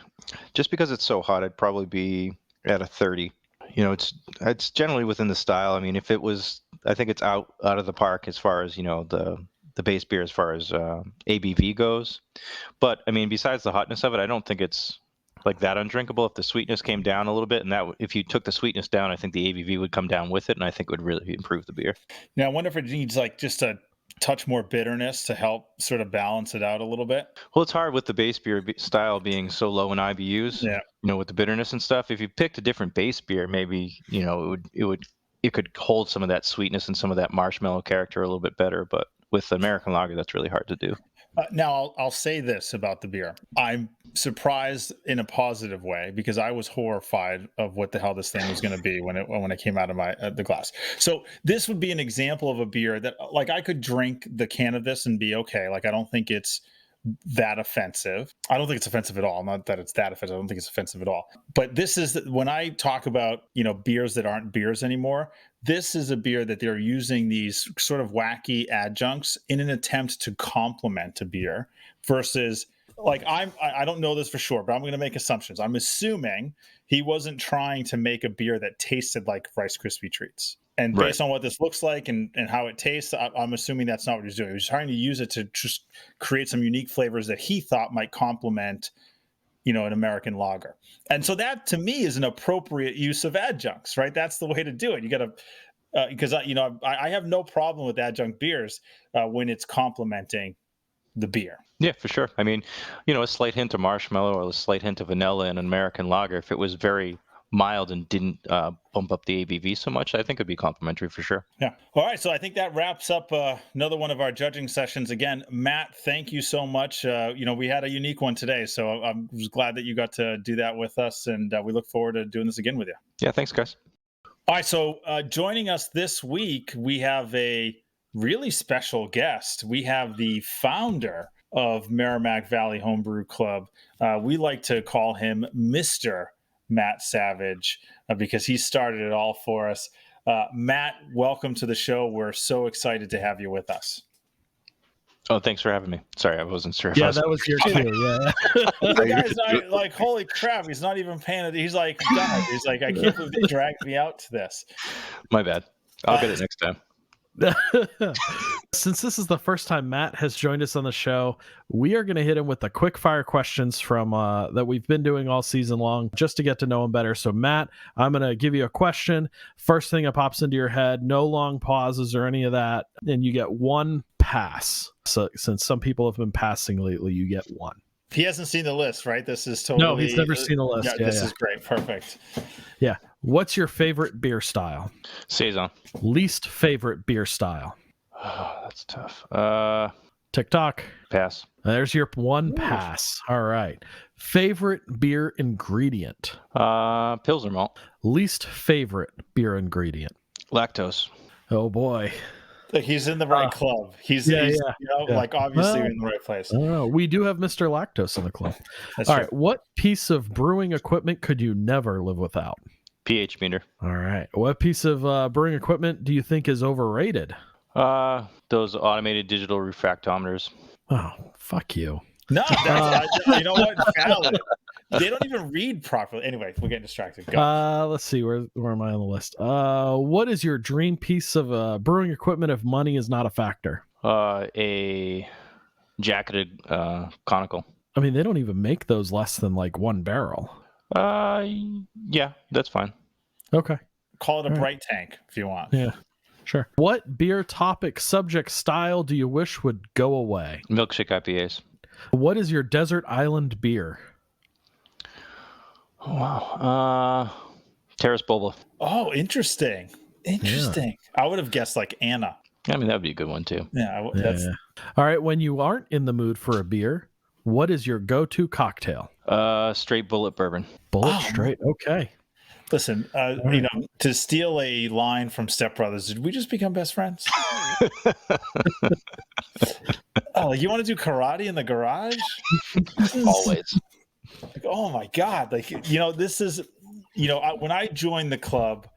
just because it's so hot, I'd probably be at a 30. It's generally within the style. I mean, if it was, I think it's out of the park as far as, the base beer as far as ABV goes. But I mean, besides the hotness of it, I don't think it's like that undrinkable. If the sweetness came down a little bit, and if you took the sweetness down, I think the ABV would come down with it, and I think it would really improve the beer. Now, I wonder if it needs like just a touch more bitterness to help sort of balance it out a little bit. Well, it's hard with the base beer style being so low in IBUs. Yeah. With the bitterness and stuff. If you picked a different base beer, maybe it could hold some of that sweetness and some of that marshmallow character a little bit better. But with American lager, that's really hard to do. Now, I'll say this about the beer. I'm surprised in a positive way because I was horrified of what the hell this thing was going to be when it came out of the glass. So this would be an example of a beer that like I could drink the can of this and be okay. Like I don't think it's that offensive. I don't think it's offensive at all. Not that it's that offensive. I don't think it's offensive at all. But this is when I talk about, beers that aren't beers anymore, this is a beer that they're using these sort of wacky adjuncts in an attempt to complement a beer versus like I don't know this for sure, but I'm going to make assumptions. I'm assuming he wasn't trying to make a beer that tasted like Rice Krispie treats. And based on what this looks like and how it tastes, I'm assuming that's not what he's doing. He was trying to use it to just create some unique flavors that he thought might complement, an American lager. And so that to me is an appropriate use of adjuncts, right? That's the way to do it. You got to, because I have no problem with adjunct beers when it's complementing the beer. Yeah, for sure. I mean, a slight hint of marshmallow or a slight hint of vanilla in an American lager, if it was very mild and didn't bump up the ABV so much, I think it'd be complimentary for sure. Yeah. All right. So I think that wraps up another one of our judging sessions. Again, Matt, thank you so much. We had a unique one today, so I'm glad that you got to do that with us, and we look forward to doing this again with you. Yeah. Thanks, guys. All right. So joining us this week, we have a really special guest. We have the founder of Merrimack Valley Homebrew Club. We like to call him Mr. Matt Savage because he started it all for us. Matt, welcome to the show. We're so excited to have you with us. Oh, thanks for having me. Sorry, I wasn't sure. Yeah, that was your cue. Yeah. The guy's not, like, holy crap, he's not even paying it. He's like, God, he's like, I can't believe they dragged me out to this. My bad. I'll get it next time. Since this is the first time Matt has joined us on the show, we are going to hit him with the quick fire questions from that we've been doing all season long just to get to know him better. So Matt, I'm going to give you a question. First thing that pops into your head, no long pauses or any of that, and you get one pass. So since some people have been passing lately, you get one. He hasn't seen the list, right? This is totally... No, he's never seen the list. Yeah, this is great. Perfect. Yeah. What's your favorite beer style? Saison. Least favorite beer style? Oh, that's tough. TikTok. Pass. There's your one pass. All right. Favorite beer ingredient? Pilsner malt. Least favorite beer ingredient? Lactose. Oh boy. Like, he's in the right club. He's yeah. you know, Yeah. like, obviously Well, in the right place. I don't know. We do have Mr. Lactose in the club. That's All true. right. What piece of brewing equipment could you never live without? pH meter. All right. What piece of brewing equipment do you think is overrated? Those automated digital refractometers. Oh, fuck you. No, that's, you know what? Valid. They don't even read properly. Anyway, we're getting distracted. Go. Let's see. Where am I on the list? What is your dream piece of brewing equipment if money is not a factor? A jacketed conical. I mean, they don't even make those less than like 1 barrel. Yeah, that's fine. Okay. Call it a All right. bright tank if you want. Yeah. Sure. What beer topic, subject, style do you wish would go away? Milkshake IPAs. What is your desert island beer? Oh, wow. Terrace Boba. Oh, interesting. Interesting. I would have guessed like Anna. I mean, that would be a good one too. Yeah, Yeah. All right. When you aren't in the mood for a beer, what is your go-to cocktail? Straight bullet bourbon. Bullet straight. Okay. Listen, you know, to steal a line from Step Brothers, did we just become best friends? Oh, you want to do karate in the garage? Always. Like, oh my God. Like, you know, this is, you know, when I joined the club,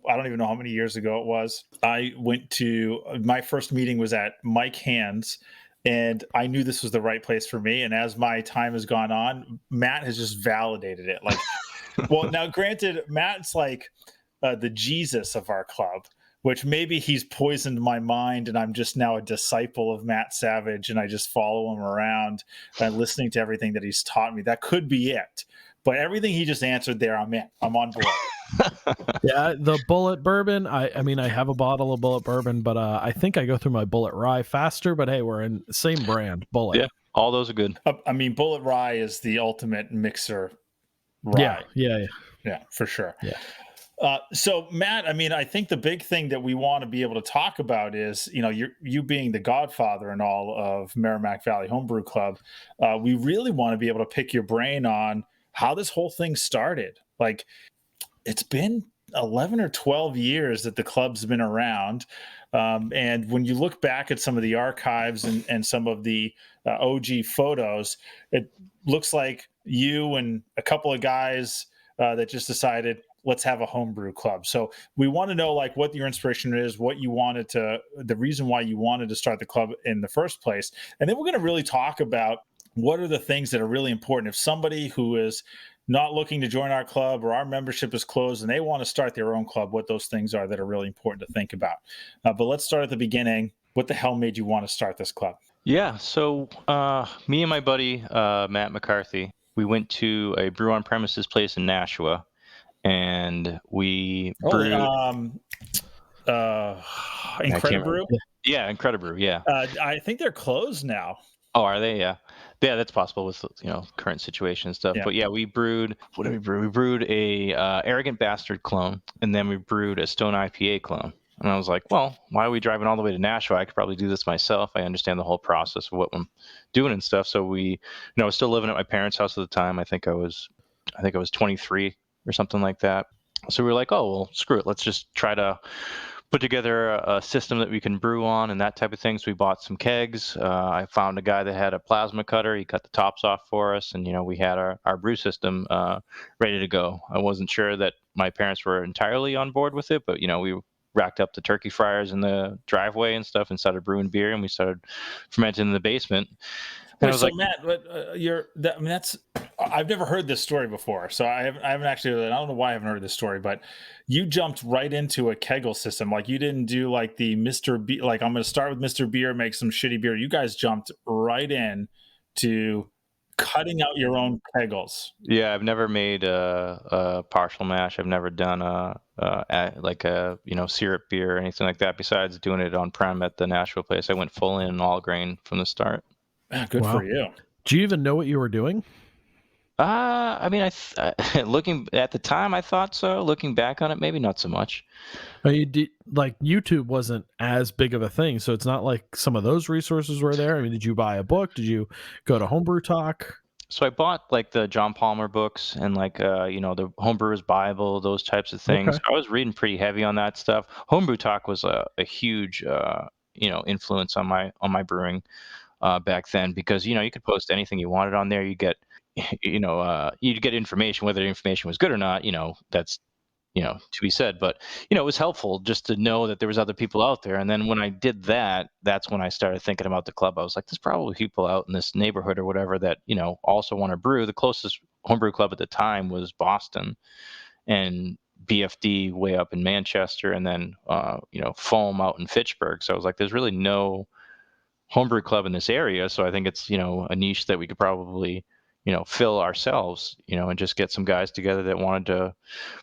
I don't even know how many years ago it was. I went to, my first meeting was at Mike Hand's, and I knew this was the right place for me. And as my time has gone on, Matt has just validated it. Like, well, now granted, Matt's like the Jesus of our club, which maybe he's poisoned my mind and I'm just now a disciple of Matt Savage and I just follow him around and listening to everything that he's taught me. That could be it. But everything he just answered there, I'm in. I'm on board. Yeah, the bullet bourbon. I mean, I have a bottle of bullet bourbon, but I think I go through my bullet rye faster. But hey, we're in the same brand, Bullet. Yeah, all those are good. I mean, Bullet Rye is the ultimate mixer rye. Yeah. For sure. Yeah. So Matt, I mean, I think the big thing that we want to be able to talk about is, you know, you being the godfather and all of Merrimack Valley Homebrew Club. We really want to be able to pick your brain on how this whole thing started. Like, it's been 11 or 12 years that the club's been around. And when you look back at some of the archives and some of the OG photos, it looks like you and a couple of guys that just decided, let's have a homebrew club. So we want to know like what your inspiration is, what you wanted to, the reason why you wanted to start the club in the first place. And then we're going to really talk about what are the things that are really important. If somebody who is not looking to join our club or our membership is closed and they want to start their own club, what those things are that are really important to think about. But let's start at the beginning. What the hell made you want to start this club? Yeah, so me and my buddy, Matt McCarthy, we went to a brew on premises place in Nashua, and we brewed. Incredibrew? Yeah, Incredibrew, yeah. I think they're closed now. Oh, are they? Yeah. Yeah, that's possible with, you know, current situation and stuff. Yeah. But yeah, we brewed, what did we brew? We brewed a Arrogant Bastard clone, and then we brewed a Stone IPA clone. And I was like, well, why are we driving all the way to Nashua? I could probably do this myself. I understand the whole process of what I'm doing and stuff. So we, you know, I was still living at my parents' house at the time. I think I was 23 or something like that. So we were like, oh, well, screw it. Let's just try to put together a system that we can brew on and that type of thing. So we bought some kegs. I found a guy that had a plasma cutter. He cut the tops off for us. And, you know, we had our brew system ready to go. I wasn't sure that my parents were entirely on board with it, but, you know, we racked up the turkey fryers in the driveway and stuff and started brewing beer, and we started fermenting in the basement. And Wait, I was so like, Matt, I mean, I've never heard this story before. So I haven't actually, I don't know why I haven't heard this story, but you jumped right into a kegel system. Like, you didn't do like the Mr. B, like, I'm going to start with Mr. Beer, make some shitty beer. You guys jumped right in to cutting out your own kegels. yeah, I've never made a partial mash. I've never done like a, you know, syrup beer or anything like that. Besides doing it on prem at the Nashville place, I went full in all grain from the start. Good Wow. for you. Do you even know what you were doing? I mean, looking at the time, I thought so. Looking back on it, maybe not so much. Like YouTube wasn't as big of a thing, so it's not like some of those resources were there. I mean, did you buy a book? Did you go to Homebrew Talk? So I bought like the John Palmer books and like the Homebrewer's Bible, those types of things. Okay. I was reading pretty heavy on that stuff. Homebrew Talk was a huge influence on my brewing back then, because you could post anything you wanted on there. You get you'd get information, whether the information was good or not. That's to be said, but it was helpful just to know that there was other people out there. And then when I did that, that's when I started thinking about the club. I was like, there's probably people out in this neighborhood or whatever that also want to brew. The closest homebrew club at the time was Boston, and BFD way up in Manchester, and then Foam out in Fitchburg. So I was like, there's really no homebrew club in this area. So I think it's a niche that we could probably fill ourselves, and just get some guys together that wanted to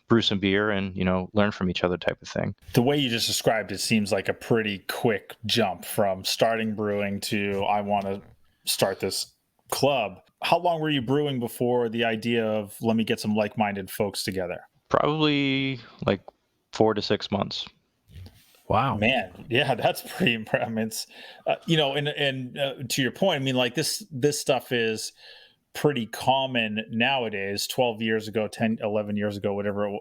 brew some beer and learn from each other type of thing. The way you just described it seems like a pretty quick jump from starting brewing to I want to start this club. How long were you brewing before the idea of let me get some like-minded folks together? Probably like 4 to 6 months. Wow. Man, yeah, that's pretty impressive. I mean, it's and to your point, I mean, like this stuff is pretty common nowadays. 12 years ago, 10, 11 years ago,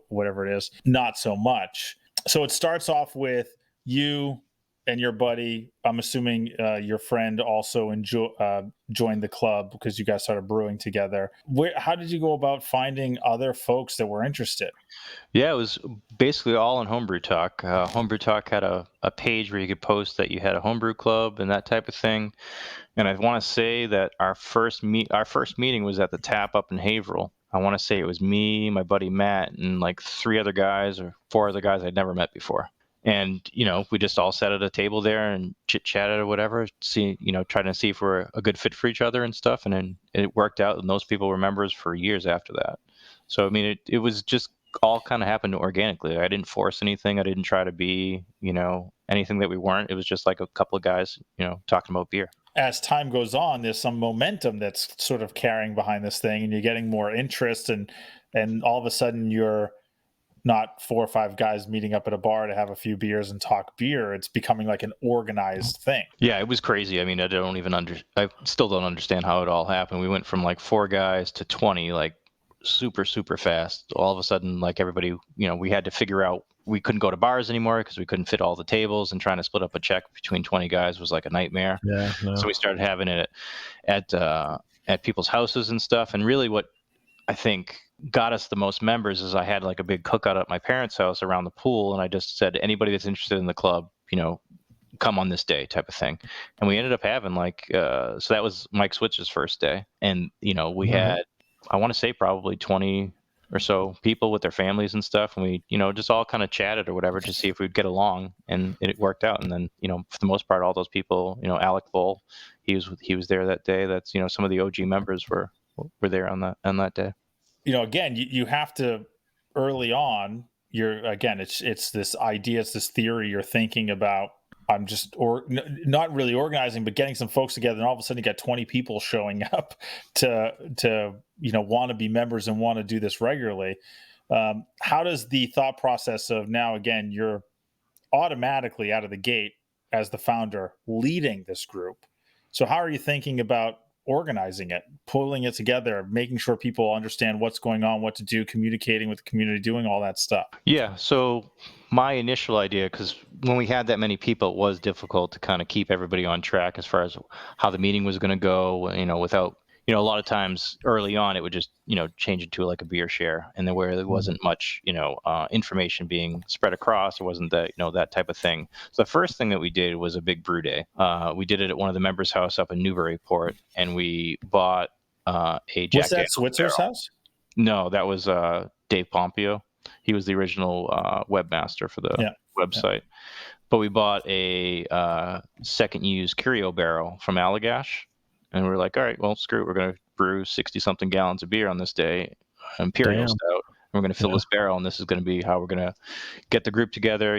whatever it is, not so much. So it starts off with you and your buddy. I'm assuming your friend also joined the club because you guys started brewing together. How did you go about finding other folks that were interested? Yeah, it was basically all on Homebrew Talk. Homebrew Talk had a page where you could post that you had a homebrew club and that type of thing. And I want to say that our first meeting was at the Tap up in Haverhill. I want to say it was me, my buddy Matt, and like 3 other guys or 4 other guys I'd never met before. And we just all sat at a table there and chit chatted or whatever, trying to see if we're a good fit for each other and stuff. And then it worked out, and those people were members for years after that. So I mean, it was just all kind of happened organically. I didn't force anything. I didn't try to be anything that we weren't. It was just like a couple of guys talking about beer. As time goes on, there's some momentum that's sort of carrying behind this thing, and you're getting more interest, and all of a sudden you're not 4 or 5 guys meeting up at a bar to have a few beers and talk beer. It's becoming like an organized thing. Yeah, it was crazy. I mean, I still don't understand how it all happened. We went from like 4 guys to 20, like super, super fast. All of a sudden, like everybody, we had to figure out, we couldn't go to bars anymore because we couldn't fit all the tables, and trying to split up a check between 20 guys was like a nightmare. Yeah. No. So we started having it at people's houses and stuff. And really what I think got us the most members is I had like a big cookout at my parents' house around the pool, and I just said, anybody that's interested in the club, come on this day type of thing. And we ended up having like so that was Mike Switzer's first day, and we had, I want to say, probably 20 or so people with their families and stuff, and we just all kind of chatted or whatever to see if we'd get along, and it worked out. And then for the most part, all those people, Alec Bull, he was there that day. That's some of the OG members were there on that day. Again, you have to, early on, it's this idea, it's this theory you're thinking about. I'm just not really organizing, but getting some folks together, and all of a sudden you got 20 people showing up to want to be members and want to do this regularly. How does the thought process of now, again, you're automatically out of the gate as the founder leading this group. So how are you thinking about organizing it, pulling it together, making sure people understand what's going on, what to do, communicating with the community, doing all that stuff? Yeah. So my initial idea, because when we had that many people, it was difficult to kind of keep everybody on track as far as how the meeting was going to go, without, a lot of times early on, it would just, change it to like a beer share, and then where there wasn't much, information being spread across, there wasn't that, that type of thing. So the first thing that we did was a big brew day. We did it at one of the members' house up in Newburyport, and we bought a Jack. Was that Switzer's house? No, that was Dave Pompeo. He was the original webmaster for the website. Yeah. But we bought a second used Curio barrel from Allagash. And we were like, all right, well, screw it. We're going to brew 60-something gallons of beer on this day, Imperial Stout. And we're going to fill this barrel, and this is going to be how we're going to get the group together.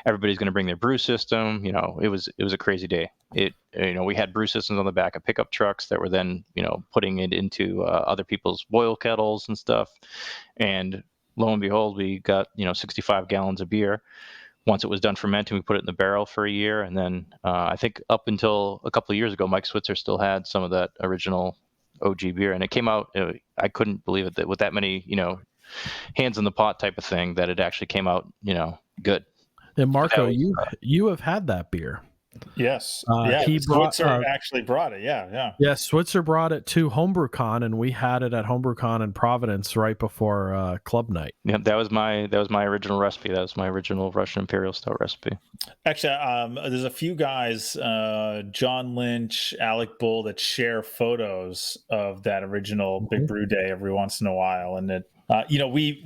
Everybody's going to bring their brew system. It was a crazy day. We had brew systems on the back of pickup trucks that were then, putting it into other people's boil kettles and stuff. And lo and behold, we got, 65 gallons of beer. Once it was done fermenting, we put it in the barrel for a year. And then I think up until a couple of years ago, Mike Switzer still had some of that original OG beer, and it came out. I couldn't believe it that with that many, hands in the pot type of thing, that it actually came out, good. And Marco, was, you have had that beer. Yes. He brought Switzer actually brought it. Yeah. Yeah, Switzer brought it to HomebrewCon, and we had it at HomebrewCon in Providence right before club night. Yeah, that was my original recipe. That was my original Russian Imperial Stout recipe. Actually, there's a few guys, John Lynch, Alec Bull, that share photos of that original Big Brew Day every once in a while, and it,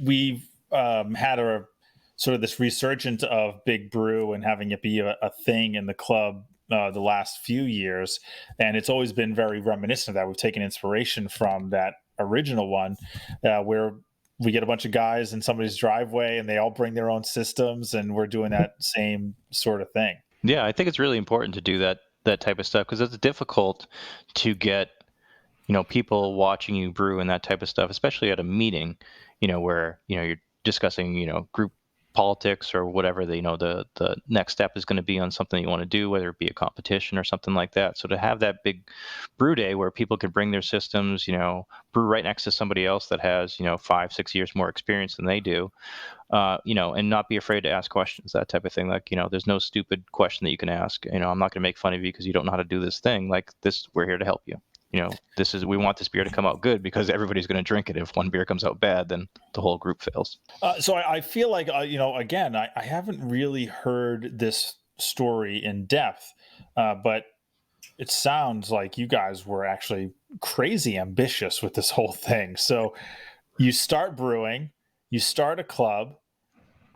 we've had a sort of this resurgence of Big Brew and having it be a thing in the club the last few years, and it's always been very reminiscent of that. We've taken inspiration from that original one, where we get a bunch of guys in somebody's driveway and they all bring their own systems, and we're doing that same sort of thing. Yeah, I think it's really important to do that type of stuff, because it's difficult to get people watching you brew and that type of stuff, especially at a meeting, where you're discussing group politics or whatever the next step is going to be on something you want to do, whether it be a competition or something like that. So to have that big brew day where people can bring their systems, brew right next to somebody else that has 5-6 years more experience than they do, and not be afraid to ask questions, that type of thing. Like, there's no stupid question that you can ask. I'm not going to make fun of you because you don't know how to do this thing. Like this, we're here to help you. We want this beer to come out good, because everybody's going to drink it. If one beer comes out bad, then the whole group fails. So I feel like, again, I haven't really heard this story in depth, but it sounds like you guys were actually crazy ambitious with this whole thing. So you start brewing, you start a club.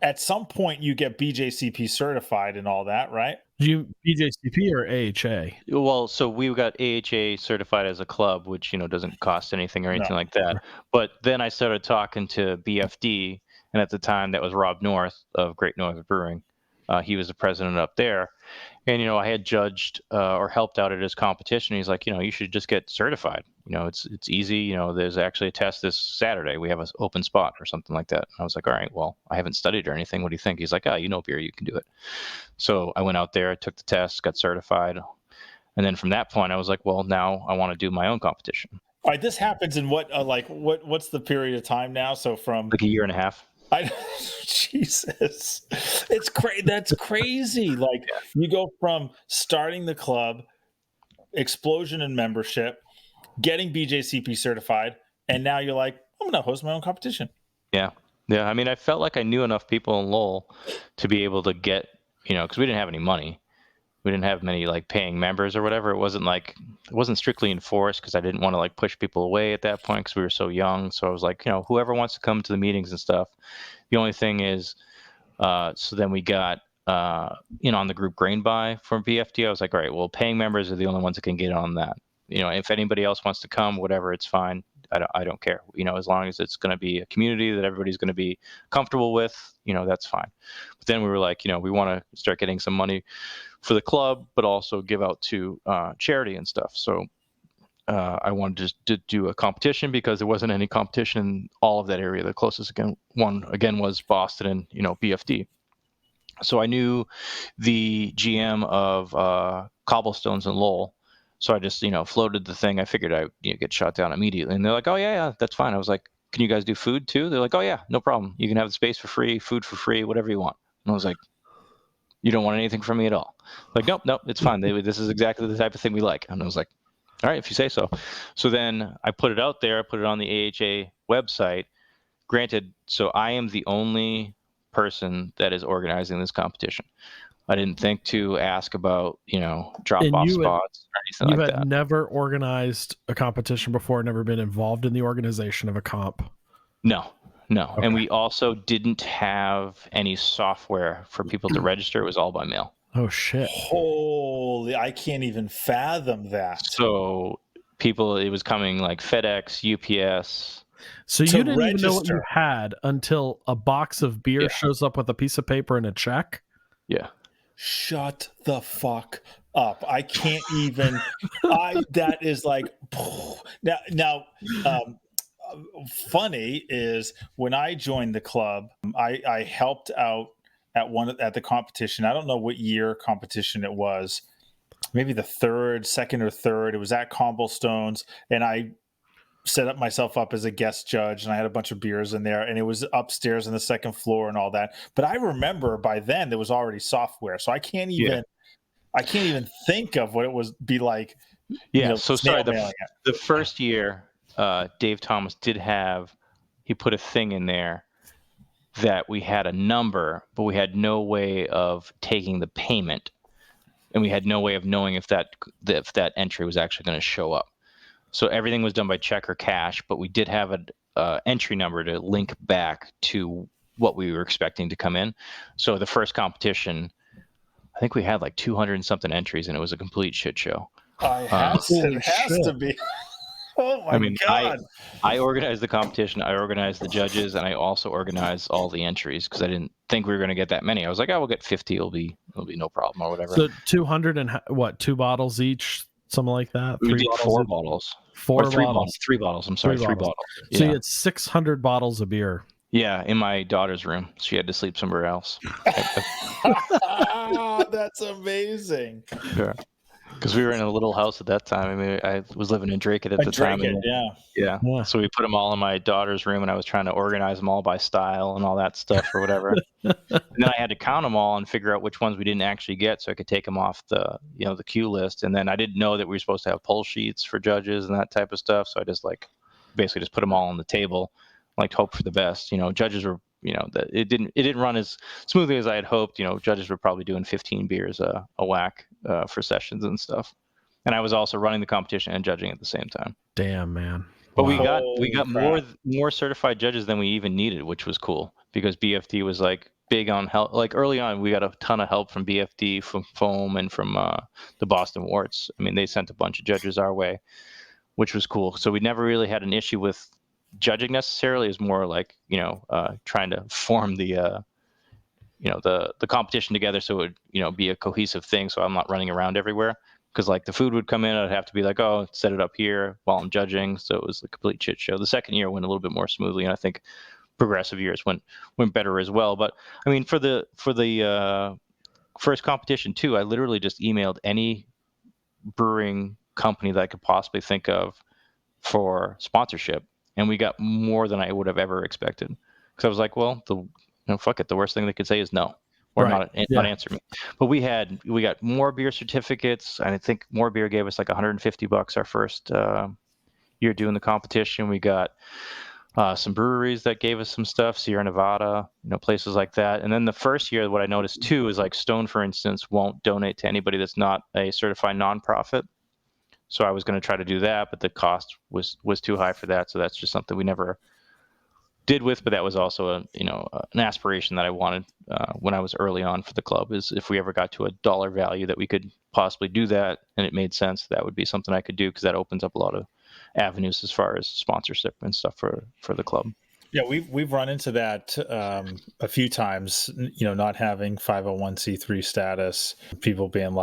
At some point, you get BJCP certified and all that, right? You BJCP or AHA? Well, so we got AHA certified as a club, which doesn't cost anything or anything like that. But then I started talking to BFD, and at the time that was Rob North of Great Northern Brewing. He was the president up there, and I had judged or helped out at his competition. He's like, you should just get certified. It's easy. There's actually a test this Saturday. We have an open spot or something like that. And I was like, all right, well, I haven't studied or anything. What do you think? He's like, beer, you can do it. So I went out there, took the test, got certified, and then from that point, I was like, well, now I want to do my own competition. All right, this happens in what's the period of time now? So from like a year and a half. Jesus, it's crazy. That's crazy. Like, you go from starting the club, explosion in membership, getting BJCP certified, and now you're like, I'm going to host my own competition. Yeah. I mean, I felt like I knew enough people in Lowell to be able to get, because we didn't have any money. We didn't have many paying members or whatever. It wasn't strictly enforced, because I didn't want to push people away at that point, because we were so young. So I was like, whoever wants to come to the meetings and stuff. The only thing is, so then we got, on the group grain buy from BFD. I was like, all right, well, paying members are the only ones that can get on that. If anybody else wants to come, whatever, it's fine. I don't care. As long as it's going to be a community that everybody's going to be comfortable with, that's fine. But then we were like, we want to start getting some money for the club, but also give out to charity and stuff. So I wanted just to do a competition, because there wasn't any competition in all of that area. The closest one was Boston and BFD. So I knew the GM of Cobblestones in Lowell. So I just floated the thing. I figured I'd get shot down immediately. And they're like, oh yeah, that's fine. I was like, can you guys do food too? They're like, oh yeah, no problem. You can have the space for free, food for free, whatever you want. And I was like, you don't want anything from me at all? Like, nope, it's fine. This is exactly the type of thing we like. And I was like, all right, if you say so. So then I put it out there. I put it on the AHA website. Granted, so I am the only person that is organizing this competition. I didn't think to ask about, drop-off spots or anything like that. You had never organized a competition before, never been involved in the organization of a comp? No. Okay. And we also didn't have any software for people to register. It was all by mail. Oh, shit. Holy, I can't even fathom that. So it was coming like FedEx, UPS. So you didn't even know what you had until a box of beer shows up with a piece of paper and a check? Yeah. Shut the fuck up. I can't even. That is like. Now, funny is when I joined the club, I helped out at the competition. I don't know what year competition it was. Maybe the second or third. It was at Cobblestones, and I set up myself up as a guest judge, and I had a bunch of beers in there, and it was upstairs on the second floor and all that. But I remember by then there was already software, so I can't even think of what it was be like. Yeah. So sorry, the first year, Dave Thomas he put a thing in there that we had a number, but we had no way of taking the payment, and we had no way of knowing if that entry was actually going to show up. So everything was done by check or cash, but we did have an entry number to link back to what we were expecting to come in. So the first competition, I think we had like 200 and something entries, and it was a complete shit show. It has to be. Oh my God. I organized the competition, I organized the judges, and I also organized all the entries because I didn't think we were going to get that many. I was like, we'll get 50. It'll be no problem or whatever. So 200 and what, 2 bottles each? Something like that? We did 4 bottles. 4 or 3 bottles. 3 bottles. I'm sorry, 3 bottles. Yeah. So you had 600 bottles of beer. Yeah, in my daughter's room. She had to sleep somewhere else. That's amazing. Yeah. Because we were in a little house at that time. I mean, I was living in Drake at the time. Yeah. So we put them all in my daughter's room, and I was trying to organize them all by style and all that stuff or whatever. And then I had to count them all and figure out which ones we didn't actually get, so I could take them off the queue list. And then I didn't know that we were supposed to have poll sheets for judges and that type of stuff. So I just basically just put them all on the table, hope for the best. Judges were. That it didn't run as smoothly as I had hoped. Judges were probably doing 15 beers a whack for sessions and stuff. And I was also running the competition and judging at the same time. Damn, man. But we got more certified judges than we even needed, which was cool because BFD was big on help. Early on, we got a ton of help from BFD, from Foam, and from the Boston Warts. I mean, they sent a bunch of judges our way, which was cool. So we never really had an issue with judging necessarily. Is more trying to form the competition together so it would be a cohesive thing, so I'm not running around everywhere because the food would come in, I'd have to be set it up here while I'm judging, so it was a complete shit show. The second year went a little bit more smoothly, and I think progressive years went better as well. But I mean, for the first competition too, I literally just emailed any brewing company that I could possibly think of for sponsorship, and we got more than I would have ever expected. Because I was like, well, fuck it. The worst thing they could say is no, or not answer me. But we got more beer certificates. And I think More Beer gave us $150 our first year doing the competition. We got some breweries that gave us some stuff, Sierra Nevada, places like that. And then the first year, what I noticed too is Stone, for instance, won't donate to anybody that's not a certified nonprofit. So I was going to try to do that, but the cost was too high for that. So that's just something we never did with. But that was also an aspiration that I wanted when I was early on for the club, is if we ever got to a dollar value that we could possibly do that and it made sense, that would be something I could do, because that opens up a lot of avenues as far as sponsorship and stuff for the club. Yeah, we've run into that a few times, not having 501c3 status, people being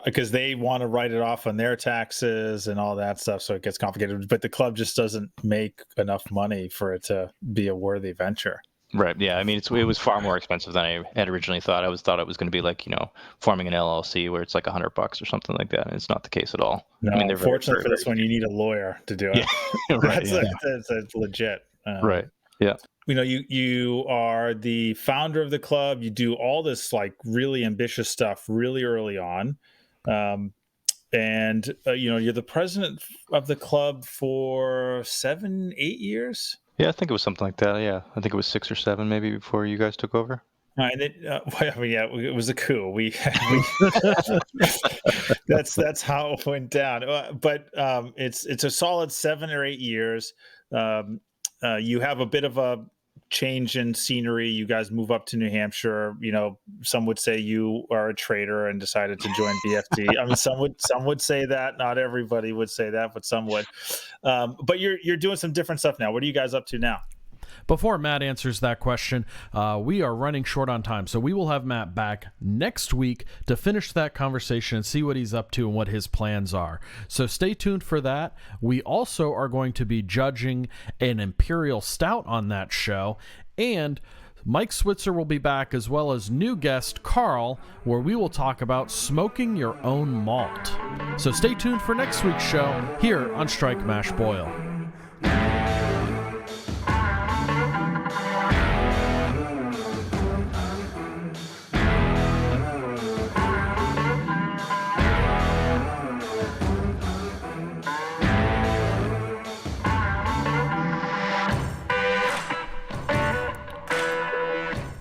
because they want to write it off on their taxes and all that stuff, so it gets complicated. But the club just doesn't make enough money for it to be a worthy venture. Right. Yeah. I mean, it was far more expensive than I had originally thought. I thought it was going to be forming an LLC where it's $100 or something like that. And it's not the case at all. No, I mean, fortunately for this one, you need a lawyer to do it. Yeah. Right. That's legit. Right. Yeah. You are the founder of the club. You do all this really ambitious stuff really early on. And you're the president of the club for 7-8 years. Yeah, I think it was something like that. Yeah, I think it was 6 or 7 maybe before you guys took over. And then, it was a coup. We that's how it went down. But it's a solid 7 or 8 years. You have a bit of a change in scenery. You guys move up to New Hampshire. Some would say you are a traitor and decided to join BFD. I mean, some would say that. Not everybody would say that, but some would. But you're doing some different stuff now. What are you guys up to now? Before Matt answers that question, we are running short on time, so we will have Matt back next week to finish that conversation and see what he's up to and what his plans are. So stay tuned for that. We also are going to be judging an Imperial Stout on that show, and Mike Switzer will be back, as well as new guest Carl, where we will talk about smoking your own malt. So stay tuned for next week's show here on Strike Mash Boil.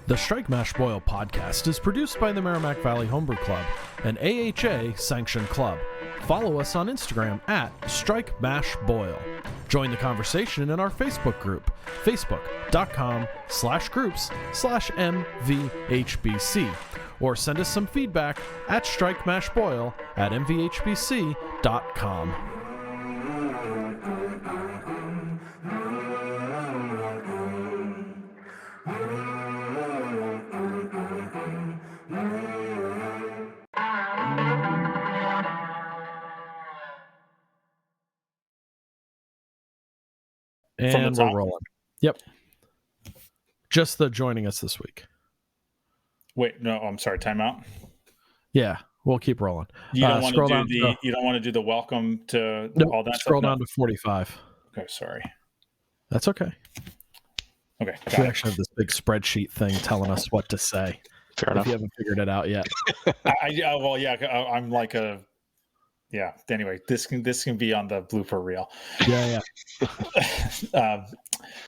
The Strike Mash Boil podcast is produced by the Merrimack Valley Homebrew Club, an AHA-sanctioned club. Follow us on Instagram at Strike Mash Boil. Join the conversation in our Facebook group, facebook.com/groups/MVHBC, or send us some feedback at strikemashboil@mvhbc.com. And we're rolling. Yep. Just the joining us this week. Wait, no, I'm sorry. Timeout. Yeah, we'll keep rolling. You don't want to do the. You don't want to do the welcome to all that. Scroll stuff? down to 45. Okay, sorry. That's okay. Okay, We actually have this big spreadsheet thing telling us what to say. Fair If enough. you haven't figured it out yet. I'm like a. Yeah. Anyway, this can be on the blooper reel. Yeah.